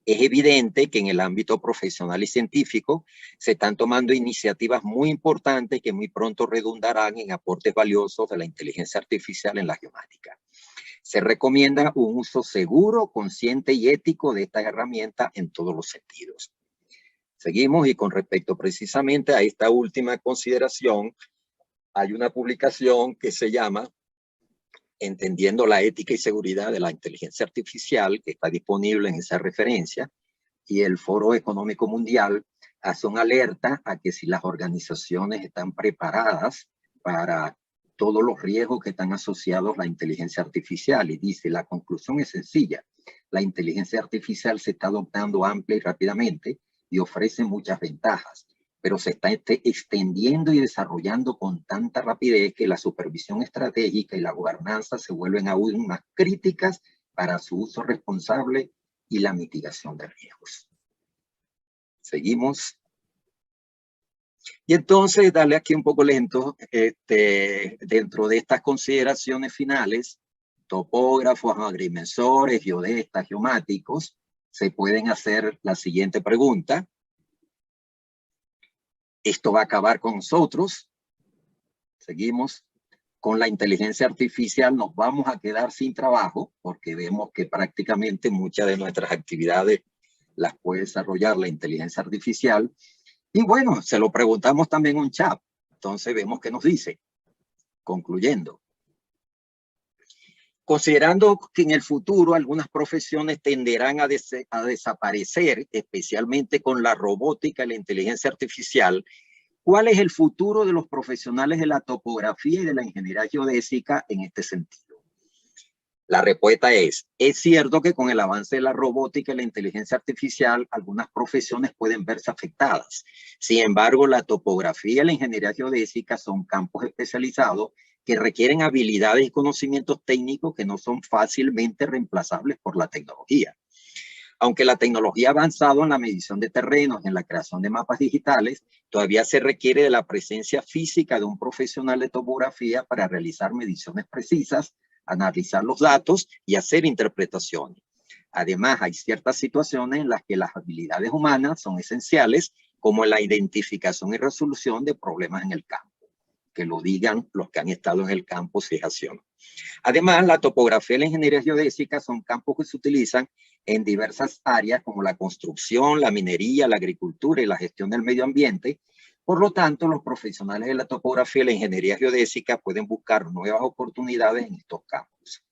Es evidente que en el ámbito profesional y científico se están tomando iniciativas muy importantes que muy pronto redundarán en aportes valiosos de la inteligencia artificial en la geomática. Se recomienda un uso seguro, consciente y ético de esta herramienta en todos los sentidos. Seguimos, y con respecto precisamente a esta última consideración, hay una publicación que se llama Entendiendo la ética y seguridad de la inteligencia artificial, que está disponible en esa referencia, y el Foro Económico Mundial hace una alerta a que si las organizaciones están preparadas para todos los riesgos que están asociados a la inteligencia artificial. Y dice, la conclusión es sencilla: la inteligencia artificial se está adoptando amplia y rápidamente y ofrece muchas ventajas, pero se está extendiendo y desarrollando con tanta rapidez que la supervisión estratégica y la gobernanza se vuelven aún más críticas para su uso responsable y la mitigación de riesgos. Seguimos. Y entonces, darle aquí un poco lento, dentro de estas consideraciones finales, topógrafos, agrimensores, geodestas, geomáticos, se pueden hacer la siguiente pregunta: ¿esto va a acabar con nosotros? Seguimos. Con la inteligencia artificial nos vamos a quedar sin trabajo, porque vemos que prácticamente muchas de nuestras actividades las puede desarrollar la inteligencia artificial. Y bueno, se lo preguntamos también en un chat. Entonces vemos qué nos dice. Concluyendo. Considerando que en el futuro algunas profesiones tenderán a desaparecer, especialmente con la robótica y la inteligencia artificial, ¿cuál es el futuro de los profesionales de la topografía y de la ingeniería geodésica en este sentido? La respuesta es cierto que con el avance de la robótica y la inteligencia artificial, algunas profesiones pueden verse afectadas. Sin embargo, la topografía y la ingeniería geodésica son campos especializados que requieren habilidades y conocimientos técnicos que no son fácilmente reemplazables por la tecnología. Aunque la tecnología ha avanzado en la medición de terrenos y en la creación de mapas digitales, todavía se requiere de la presencia física de un profesional de topografía para realizar mediciones precisas, analizar los datos y hacer interpretaciones. Además, hay ciertas situaciones en las que las habilidades humanas son esenciales, como la identificación y resolución de problemas en el campo. Que lo digan los que han estado en el campo, si es así o no. Además, la topografía y la ingeniería geodésica son campos que se utilizan en diversas áreas como la construcción, la minería, la agricultura y la gestión del medio ambiente. Por lo tanto, los profesionales de la topografía y la ingeniería geodésica pueden buscar nuevas oportunidades en estos campos.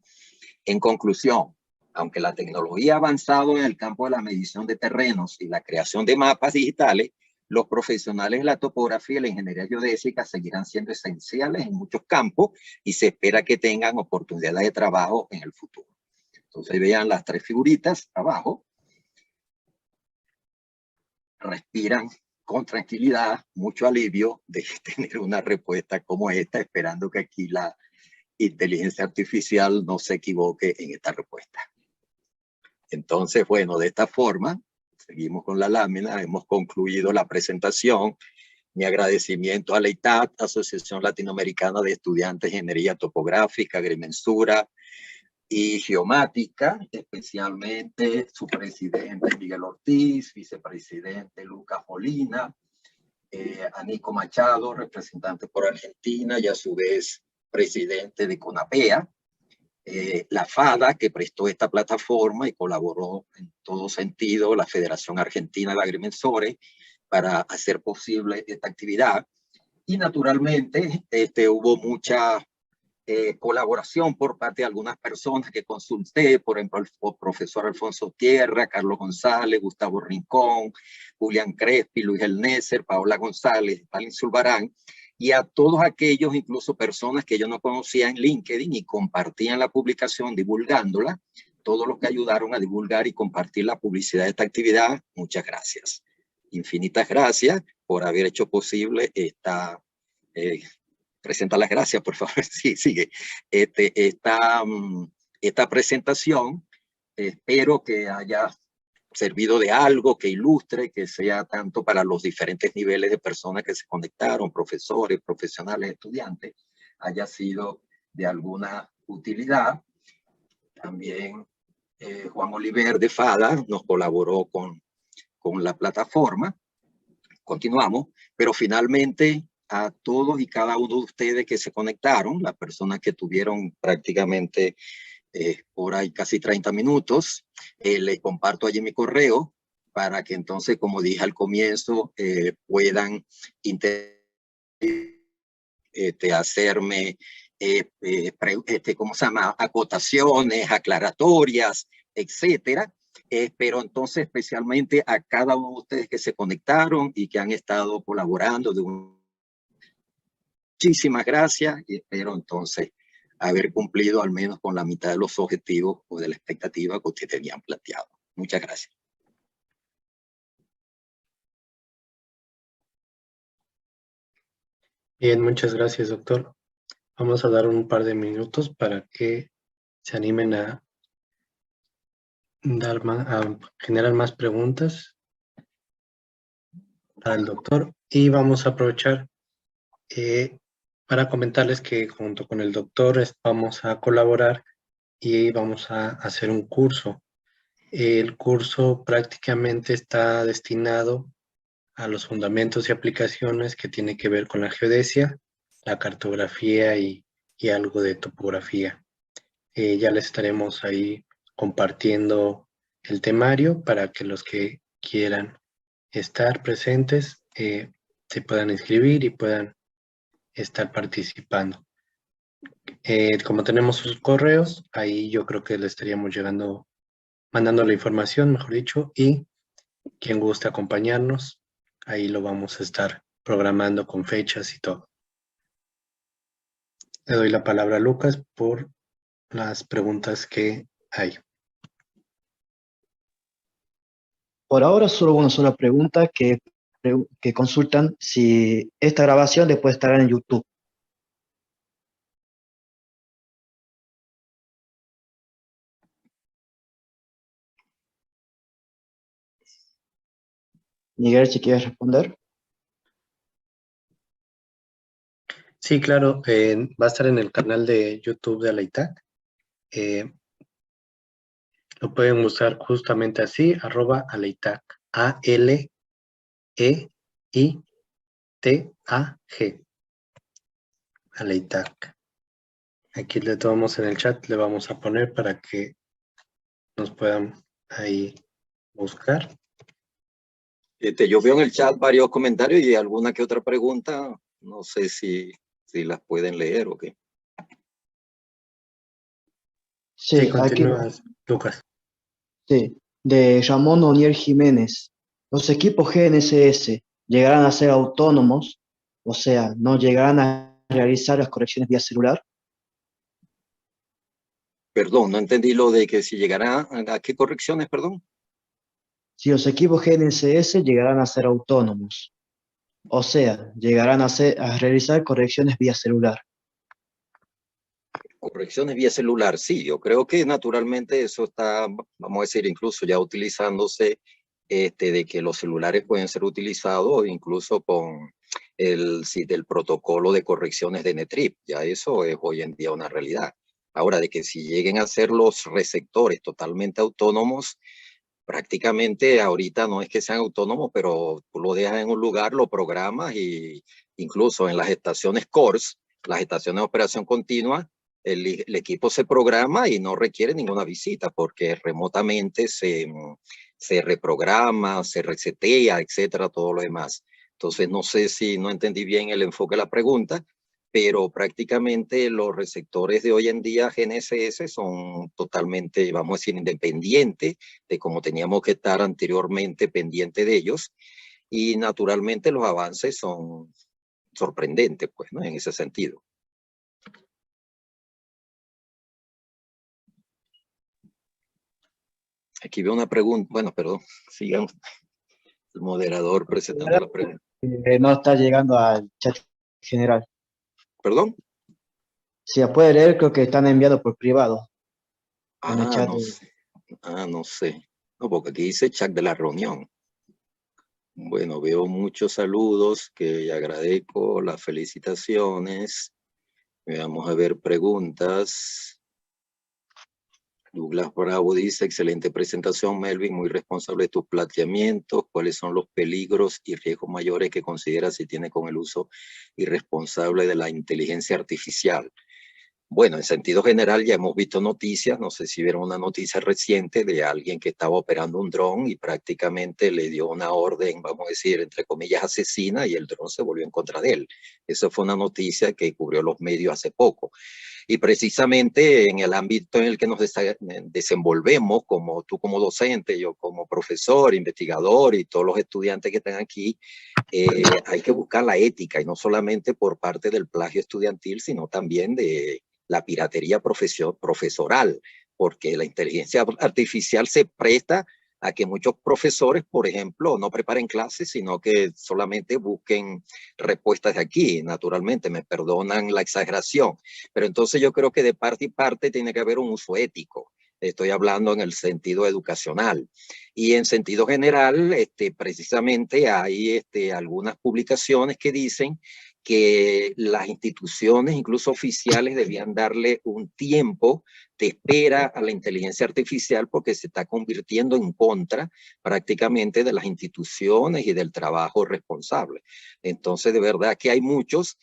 En conclusión, aunque la tecnología ha avanzado en el campo de la medición de terrenos y la creación de mapas digitales, los profesionales de la topografía y la ingeniería geodésica seguirán siendo esenciales en muchos campos y se espera que tengan oportunidades de trabajo en el futuro. Entonces vean las tres figuritas abajo. Respiran con tranquilidad, mucho alivio de tener una respuesta como esta, esperando que aquí la inteligencia artificial no se equivoque en esta respuesta. Entonces, bueno, de esta forma, seguimos con la lámina, hemos concluido la presentación. Mi agradecimiento a la ITAT, Asociación Latinoamericana de Estudiantes de Ingeniería Topográfica, Agrimensura y Geomática, especialmente su presidente Miguel Ortiz, vicepresidente Lucas Molina, a Nico Machado, representante por Argentina y a su vez presidente de CONAPEA, la FADA, que prestó esta plataforma y colaboró en todo sentido, la Federación Argentina de Agrimensores, para hacer posible esta actividad. Y naturalmente hubo mucha colaboración por parte de algunas personas que consulté, por ejemplo, el profesor Alfonso Tierra, Carlos González, Gustavo Rincón, Julián Crespi, Luis Elnéser, Paola González, Stalin Zulbarán, y a todos aquellos, incluso personas que yo no conocía en LinkedIn y compartían la publicación divulgándola, todos los que ayudaron a divulgar y compartir la publicidad de esta actividad, muchas gracias. Infinitas gracias por haber hecho posible esta... presenta las gracias, por favor. Sí, sigue. Esta presentación, espero que haya servido de algo, que ilustre, que sea tanto para los diferentes niveles de personas que se conectaron, profesores, profesionales, estudiantes, haya sido de alguna utilidad. También Juan Oliver de FADA nos colaboró con la plataforma. Continuamos, pero finalmente a todos y cada uno de ustedes que se conectaron, las personas que tuvieron prácticamente por ahí casi 30 minutos, les comparto allí mi correo para que entonces, como dije al comienzo, puedan hacerme, ¿cómo se llama? Acotaciones, aclaratorias, etcétera. Pero entonces especialmente a cada uno de ustedes que se conectaron y que han estado colaborando. Muchísimas gracias y espero entonces haber cumplido al menos con la mitad de los objetivos o de la expectativa que ustedes tenían planteado. Muchas gracias. Bien, muchas gracias, doctor. Vamos a dar un par de minutos para que se animen a generar más preguntas para el doctor. Y vamos a aprovechar para comentarles que junto con el doctor vamos a colaborar y vamos a hacer un curso. El curso prácticamente está destinado a los fundamentos y aplicaciones que tiene que ver con la geodesia, la cartografía y algo de topografía. Ya les estaremos ahí compartiendo el temario para que los que quieran estar presentes se puedan inscribir y puedan estar participando. Como tenemos sus correos, ahí yo creo que le estaríamos mandando la información, mejor dicho, y quien guste acompañarnos, ahí lo vamos a estar programando con fechas y todo. Le doy la palabra a Lucas por las preguntas que hay. Por ahora solo una sola pregunta que consultan si esta grabación después estará en YouTube. Miguel, si quieres responder. Sí, claro, va a estar en el canal de YouTube de Aleitac. Lo pueden buscar justamente así, @Aleitac, ALEITAG, Aleitac. Aquí le tomamos en el chat, le vamos a poner para que nos puedan ahí buscar. Yo veo en el chat varios comentarios y alguna que otra pregunta. No sé si las pueden leer o qué. Sí, Sí, aquí, continúas, Lucas. sí, de Ramón Oniel Jiménez. Los equipos GNSS llegarán a ser autónomos, o sea, no llegarán a realizar las correcciones vía celular. Perdón, no entendí lo de que si llegará a qué correcciones, perdón. Si los equipos GNSS llegarán a ser autónomos, o sea, llegarán a realizar correcciones vía celular. Correcciones vía celular, sí, yo creo que naturalmente eso está, vamos a decir, incluso ya utilizándose, de que los celulares pueden ser utilizados incluso con del protocolo de correcciones de NETRIP, ya eso es hoy en día una realidad. Ahora, de que si lleguen a ser los receptores totalmente autónomos, prácticamente ahorita no es que sean autónomos, pero tú lo dejas en un lugar, lo programas y incluso en las estaciones CORS, las estaciones de operación continua, el equipo se programa y no requiere ninguna visita porque remotamente se reprograma, se resetea, etcétera, todo lo demás. Entonces no sé si no entendí bien el enfoque de la pregunta, pero prácticamente los receptores de hoy en día GNSS son totalmente, vamos a decir, independientes de como teníamos que estar anteriormente pendiente de ellos, y naturalmente los avances son sorprendentes, pues, ¿no? En ese sentido. Aquí veo una pregunta, bueno, perdón, sigamos. El moderador presentando la pregunta. No está llegando al chat general. ¿Perdón? Si la puede leer, creo que están enviados por privado. En el chat. No sé. No sé. No, porque aquí dice chat de la reunión. Bueno, veo muchos saludos que agradezco, las felicitaciones. Vamos a ver preguntas. Douglas Bravo dice, excelente presentación, Melvin, muy responsable de tus planteamientos. ¿Cuáles son los peligros y riesgos mayores que consideras si tiene con el uso irresponsable de la inteligencia artificial? Bueno, en sentido general ya hemos visto noticias, no sé si vieron una noticia reciente de alguien que estaba operando un dron y prácticamente le dio una orden, vamos a decir, entre comillas, asesina, y el dron se volvió en contra de él. Esa fue una noticia que cubrió los medios hace poco. Y precisamente en el ámbito en el que nos desenvolvemos, como tú como docente, yo como profesor, investigador y todos los estudiantes que están aquí, hay que buscar la ética, y no solamente por parte del plagio estudiantil, sino también de la piratería profesoral, porque la inteligencia artificial se presta a que muchos profesores, por ejemplo, no preparen clases, sino que solamente busquen respuestas de aquí. Naturalmente, me perdonan la exageración, pero entonces yo creo que de parte y parte tiene que haber un uso ético. Estoy hablando en el sentido educacional. Y en sentido general, precisamente hay algunas publicaciones que dicen que las instituciones, incluso oficiales, debían darle un tiempo de espera a la inteligencia artificial porque se está convirtiendo en contra prácticamente de las instituciones y del trabajo responsable. Entonces, de verdad que hay muchos.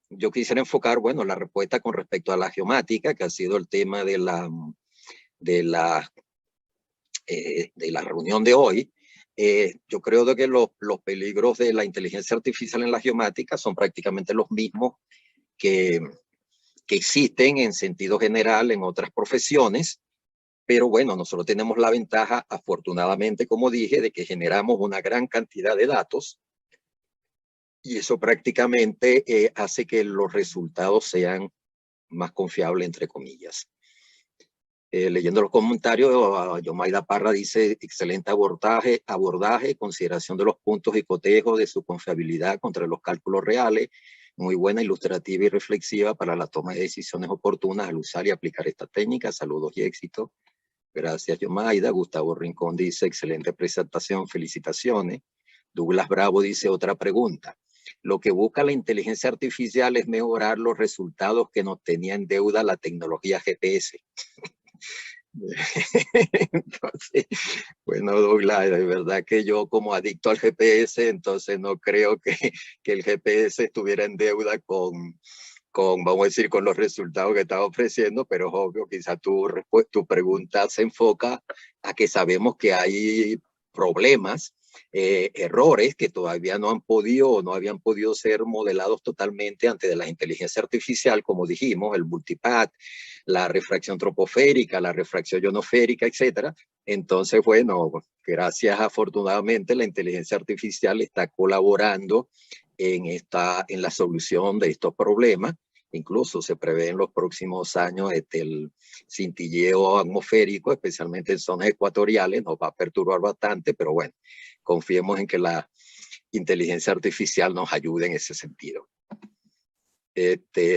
Yo quisiera enfocar, bueno, la respuesta con respecto a la geomática, que ha sido el tema de la reunión de hoy. Yo creo de que los peligros de la inteligencia artificial en la geomática son prácticamente los mismos que existen en sentido general en otras profesiones, pero bueno, nosotros tenemos la ventaja, afortunadamente, como dije, de que generamos una gran cantidad de datos, y eso prácticamente hace que los resultados sean más confiables, entre comillas. Leyendo los comentarios, Yomaida Parra dice, excelente abordaje, consideración de los puntos y cotejos de su confiabilidad contra los cálculos reales, muy buena, ilustrativa y reflexiva para la toma de decisiones oportunas al usar y aplicar esta técnica. Saludos y éxito. Gracias, Yomaida. Gustavo Rincón dice, excelente presentación, felicitaciones. Douglas Bravo dice, otra pregunta. Lo que busca la inteligencia artificial es mejorar los resultados que nos tenía en deuda la tecnología GPS. Entonces, bueno, Douglas, de verdad que yo como adicto al GPS, entonces no creo que el GPS estuviera en deuda vamos a decir, con los resultados que estaba ofreciendo, pero es obvio, quizá tu pregunta se enfoca a que sabemos que hay problemas, errores que todavía no habían podido ser modelados totalmente ante la inteligencia artificial, como dijimos, el multipath, la refracción troposférica, la refracción ionosférica, etcétera. Entonces, bueno, gracias afortunadamente la inteligencia artificial está colaborando en la solución de estos problemas. Incluso se prevé en los próximos años el cintilleo atmosférico, especialmente en zonas ecuatoriales, nos va a perturbar bastante, pero bueno, confiemos en que la inteligencia artificial nos ayude en ese sentido.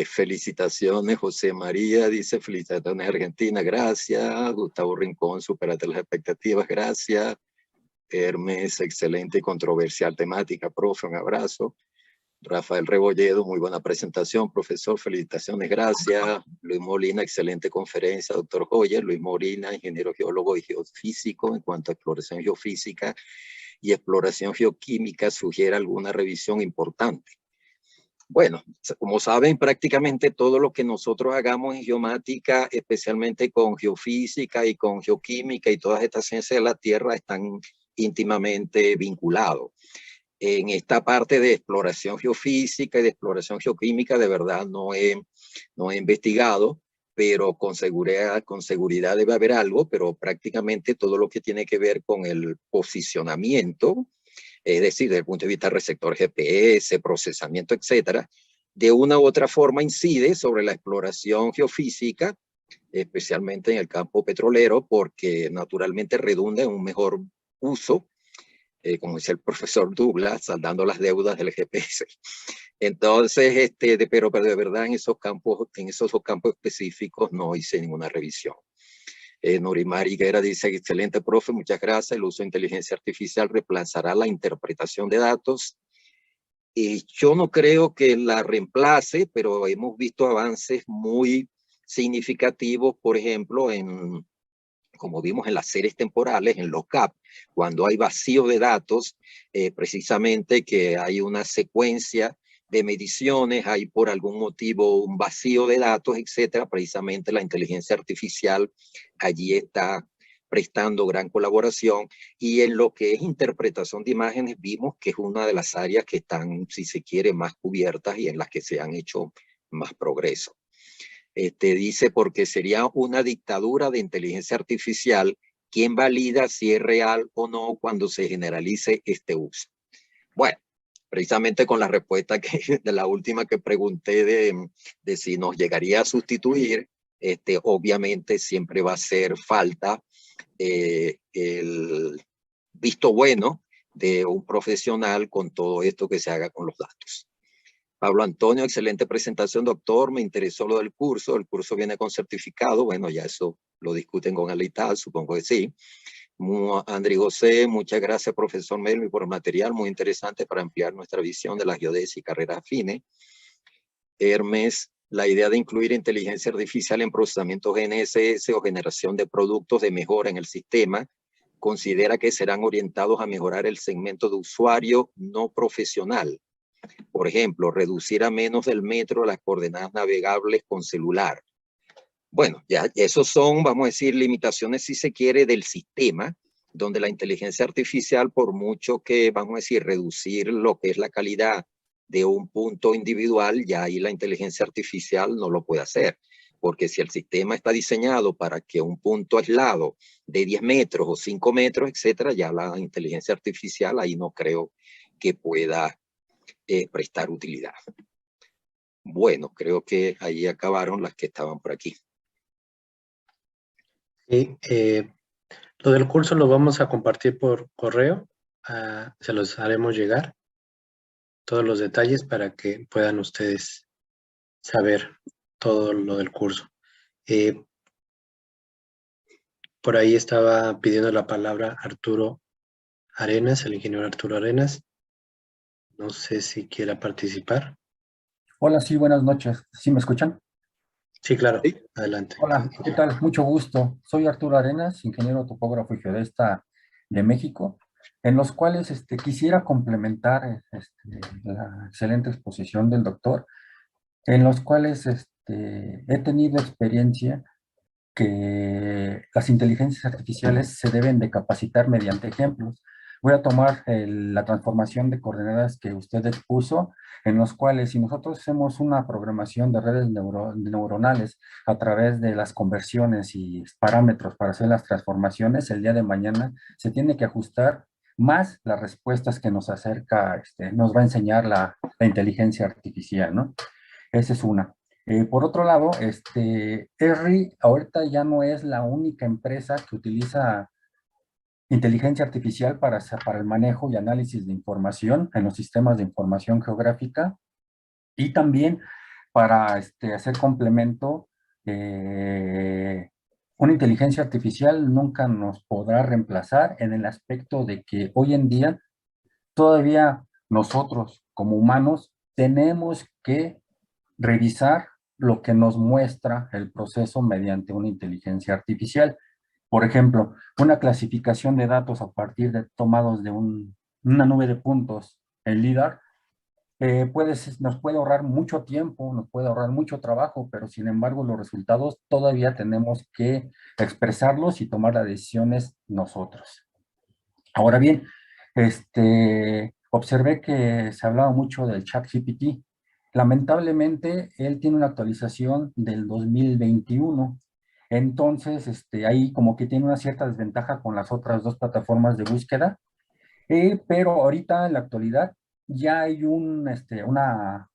Felicitaciones, José María dice, felicitaciones Argentina, gracias. Gustavo Rincón, superate las expectativas, gracias. Hermes, excelente y controversial temática, profe, un abrazo. Rafael Rebolledo, muy buena presentación, profesor, felicitaciones, gracias. Luis Molina, excelente conferencia, doctor Joyer. Luis Molina, ingeniero geólogo y geofísico, en cuanto a exploración geofísica y exploración geoquímica, sugiere alguna revisión importante. Bueno, como saben, prácticamente todo lo que nosotros hagamos en geomática, especialmente con geofísica y con geoquímica y todas estas ciencias de la Tierra, están íntimamente vinculados. En esta parte de exploración geofísica y de exploración geoquímica, de verdad no he investigado, pero con seguridad debe haber algo, pero prácticamente todo lo que tiene que ver con el posicionamiento, es decir, desde el punto de vista receptor GPS, procesamiento, etcétera, de una u otra forma incide sobre la exploración geofísica, especialmente en el campo petrolero, porque naturalmente redunda en un mejor uso, como dice el profesor Douglas, saldando las deudas del GPS. Entonces, pero de verdad en esos campos específicos no hice ninguna revisión. Norimar Higuera dice, excelente profe, muchas gracias. El uso de inteligencia artificial reemplazará la interpretación de datos. Yo no creo que la reemplace, pero hemos visto avances muy significativos, por ejemplo, como vimos en las series temporales, en los CAP, cuando hay vacío de datos, precisamente que hay una secuencia de mediciones, hay por algún motivo un vacío de datos, etcétera, precisamente la inteligencia artificial allí está prestando gran colaboración, y en lo que es interpretación de imágenes vimos que es una de las áreas que están, si se quiere, más cubiertas y en las que se han hecho más progreso. Dice, porque sería una dictadura de inteligencia artificial, ¿quién valida si es real o no cuando se generalice este uso? Bueno, precisamente con la respuesta de la última que pregunté de si nos llegaría a sustituir, obviamente siempre va a hacer falta el visto bueno de un profesional con todo esto que se haga con los datos. Pablo Antonio, excelente presentación, doctor. Me interesó lo del curso. El curso viene con certificado. Bueno, ya eso lo discuten con Alital, supongo que sí. André José, muchas gracias, profesor Melvi, por el material muy interesante para ampliar nuestra visión de la geodesia y carreras afines. Hermes, la idea de incluir inteligencia artificial en procesamiento GNSS o generación de productos de mejora en el sistema, considera que serán orientados a mejorar el segmento de usuario no profesional. Por ejemplo, reducir a menos del metro las coordenadas navegables con celular. Bueno, ya esos son, vamos a decir, limitaciones, si se quiere, del sistema, donde la inteligencia artificial, por mucho que, vamos a decir, reducir lo que es la calidad de un punto individual, ya ahí la inteligencia artificial no lo puede hacer. Porque si el sistema está diseñado para que un punto aislado de 10 metros o 5 metros, etcétera, ya la inteligencia artificial ahí no creo que pueda prestar utilidad. Bueno, creo que ahí acabaron las que estaban por aquí. Y, lo del curso lo vamos a compartir por correo. Se los haremos llegar todos los detalles para que puedan ustedes saber todo lo del curso. Por ahí estaba pidiendo la palabra Arturo Arenas, el ingeniero Arturo Arenas. No sé si quiera participar. Hola, sí, buenas noches. ¿Sí me escuchan? Sí, claro. Sí. Adelante. Hola, ¿qué tal? Mucho gusto. Soy Arturo Arenas, ingeniero topógrafo y geodesta de México, en los cuales quisiera complementar la excelente exposición del doctor, en los cuales he tenido experiencia que las inteligencias artificiales se deben de capacitar mediante ejemplos. Voy a tomar la transformación de coordenadas que usted expuso, en los cuales si nosotros hacemos una programación de redes neuronales a través de las conversiones y parámetros para hacer las transformaciones, el día de mañana se tiene que ajustar más las respuestas que nos acerca, nos va a enseñar la inteligencia artificial, ¿no? Esa es una. Por otro lado, ERRI ahorita ya no es la única empresa que utiliza inteligencia artificial para el manejo y análisis de información en los sistemas de información geográfica y también para hacer complemento. Una inteligencia artificial nunca nos podrá reemplazar en el aspecto de que hoy en día todavía nosotros como humanos tenemos que revisar lo que nos muestra el proceso mediante una inteligencia artificial. Por ejemplo, una clasificación de datos a partir de tomados de una nube de puntos, el LIDAR, nos puede ahorrar mucho tiempo, nos puede ahorrar mucho trabajo, pero sin embargo los resultados todavía tenemos que expresarlos y tomar las decisiones nosotros. Ahora bien, observé que se hablaba mucho del ChatGPT. Lamentablemente, él tiene una actualización del 2021. Entonces, ahí como que tiene una cierta desventaja con las otras dos plataformas de búsqueda. Pero ahorita, en la actualidad, ya hay una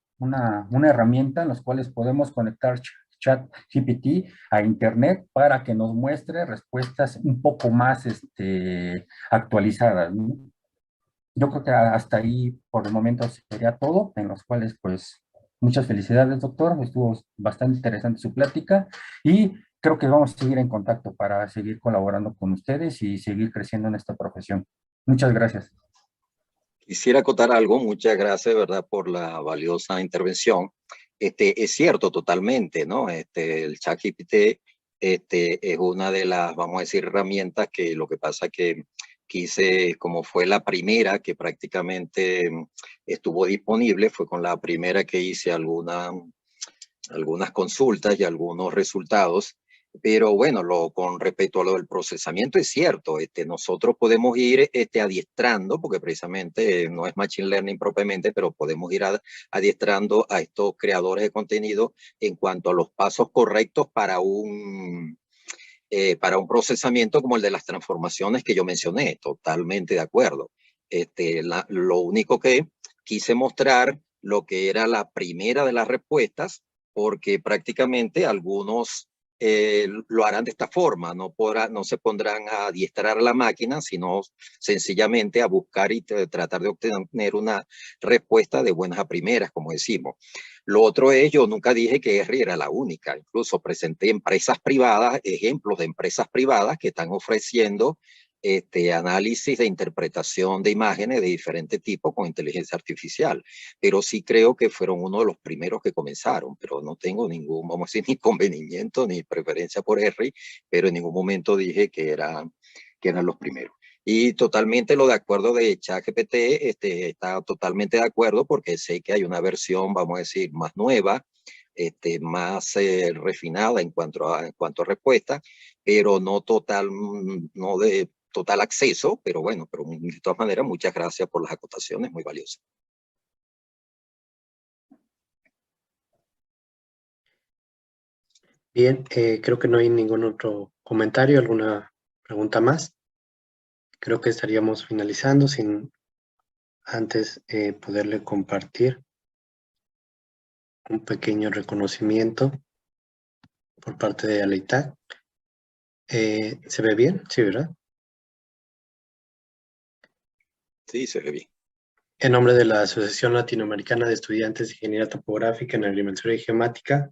herramienta en la cual podemos conectar ChatGPT a Internet para que nos muestre respuestas un poco más actualizadas, ¿no? Yo creo que hasta ahí por el momento sería todo, en los cuales pues muchas felicidades, doctor. Estuvo bastante interesante su plática y creo que vamos a seguir en contacto para seguir colaborando con ustedes y seguir creciendo en esta profesión. Muchas gracias. Quisiera acotar algo, muchas gracias, ¿verdad?, por la valiosa intervención. Es cierto totalmente, ¿no? El ChatGPT es una de las, vamos a decir, herramientas que lo que pasa que quise, como fue la primera que prácticamente estuvo disponible, fue con la primera que hice algunas consultas y algunos resultados. Pero bueno, con respecto a lo del procesamiento es cierto, nosotros podemos ir adiestrando, porque precisamente no es Machine Learning propiamente, pero podemos ir adiestrando a estos creadores de contenido en cuanto a los pasos correctos para un procesamiento como el de las transformaciones que yo mencioné, totalmente de acuerdo. Lo único que quise mostrar lo que era la primera de las respuestas, porque prácticamente algunos lo harán de esta forma, no se pondrán a adiestrar a la máquina, sino sencillamente a buscar y tratar de obtener una respuesta de buenas a primeras, como decimos. Lo otro es, yo nunca dije que ERRI era la única, incluso presenté empresas privadas, ejemplos de empresas privadas que están ofreciendo análisis de interpretación de imágenes de diferente tipo con inteligencia artificial, pero sí creo que fueron uno de los primeros que comenzaron, pero no tengo ningún, vamos a decir, ni convenimiento ni preferencia por ERRI, pero en ningún momento dije que eran los primeros. Y totalmente lo de acuerdo de ChatGPT, está totalmente de acuerdo porque sé que hay una versión, vamos a decir, más nueva, más refinada en cuanto a respuesta, pero no de total acceso, pero bueno, pero de todas maneras, muchas gracias por las acotaciones, muy valiosas. Bien, creo que no hay ningún otro comentario, alguna pregunta más. Creo que estaríamos finalizando sin antes poderle compartir un pequeño reconocimiento por parte de Aleitac. ¿Se ve bien? Sí, ¿verdad? Sí, se ve bien. En nombre de la Asociación Latinoamericana de Estudiantes de Ingeniería Topográfica en Agrimensura y Geomática,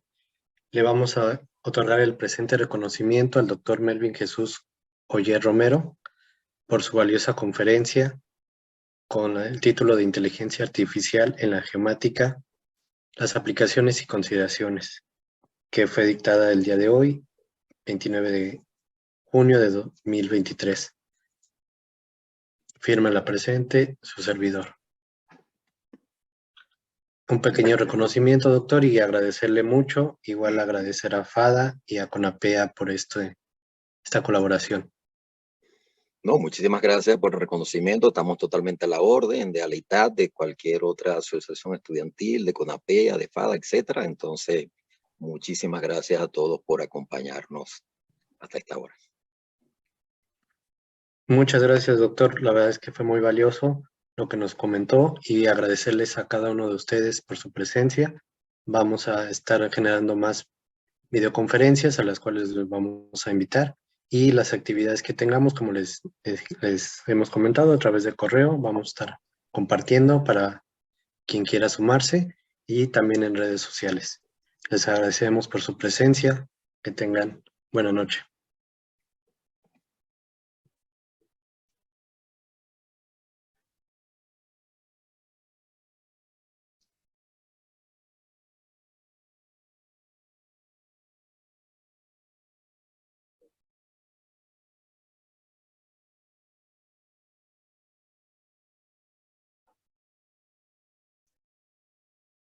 le vamos a otorgar el presente reconocimiento al doctor Melvin Jesús Oyer Romero por su valiosa conferencia con el título de Inteligencia Artificial en la Geomática, las aplicaciones y consideraciones, que fue dictada el día de hoy, 29 de junio de 2023. Firma la presente, su servidor. Un pequeño reconocimiento, doctor, y agradecerle mucho, igual agradecer a FADA y a CONAPEA por esta colaboración. No, muchísimas gracias por el reconocimiento. Estamos totalmente a la orden de ALEITAD, de cualquier otra asociación estudiantil, de CONAPEA, de FADA, etcétera. Entonces, muchísimas gracias a todos por acompañarnos hasta esta hora. Muchas gracias, doctor. La verdad es que fue muy valioso lo que nos comentó y agradecerles a cada uno de ustedes por su presencia. Vamos a estar generando más videoconferencias a las cuales les vamos a invitar y las actividades que tengamos, como les hemos comentado a través del correo, vamos a estar compartiendo para quien quiera sumarse y también en redes sociales. Les agradecemos por su presencia. Que tengan buena noche.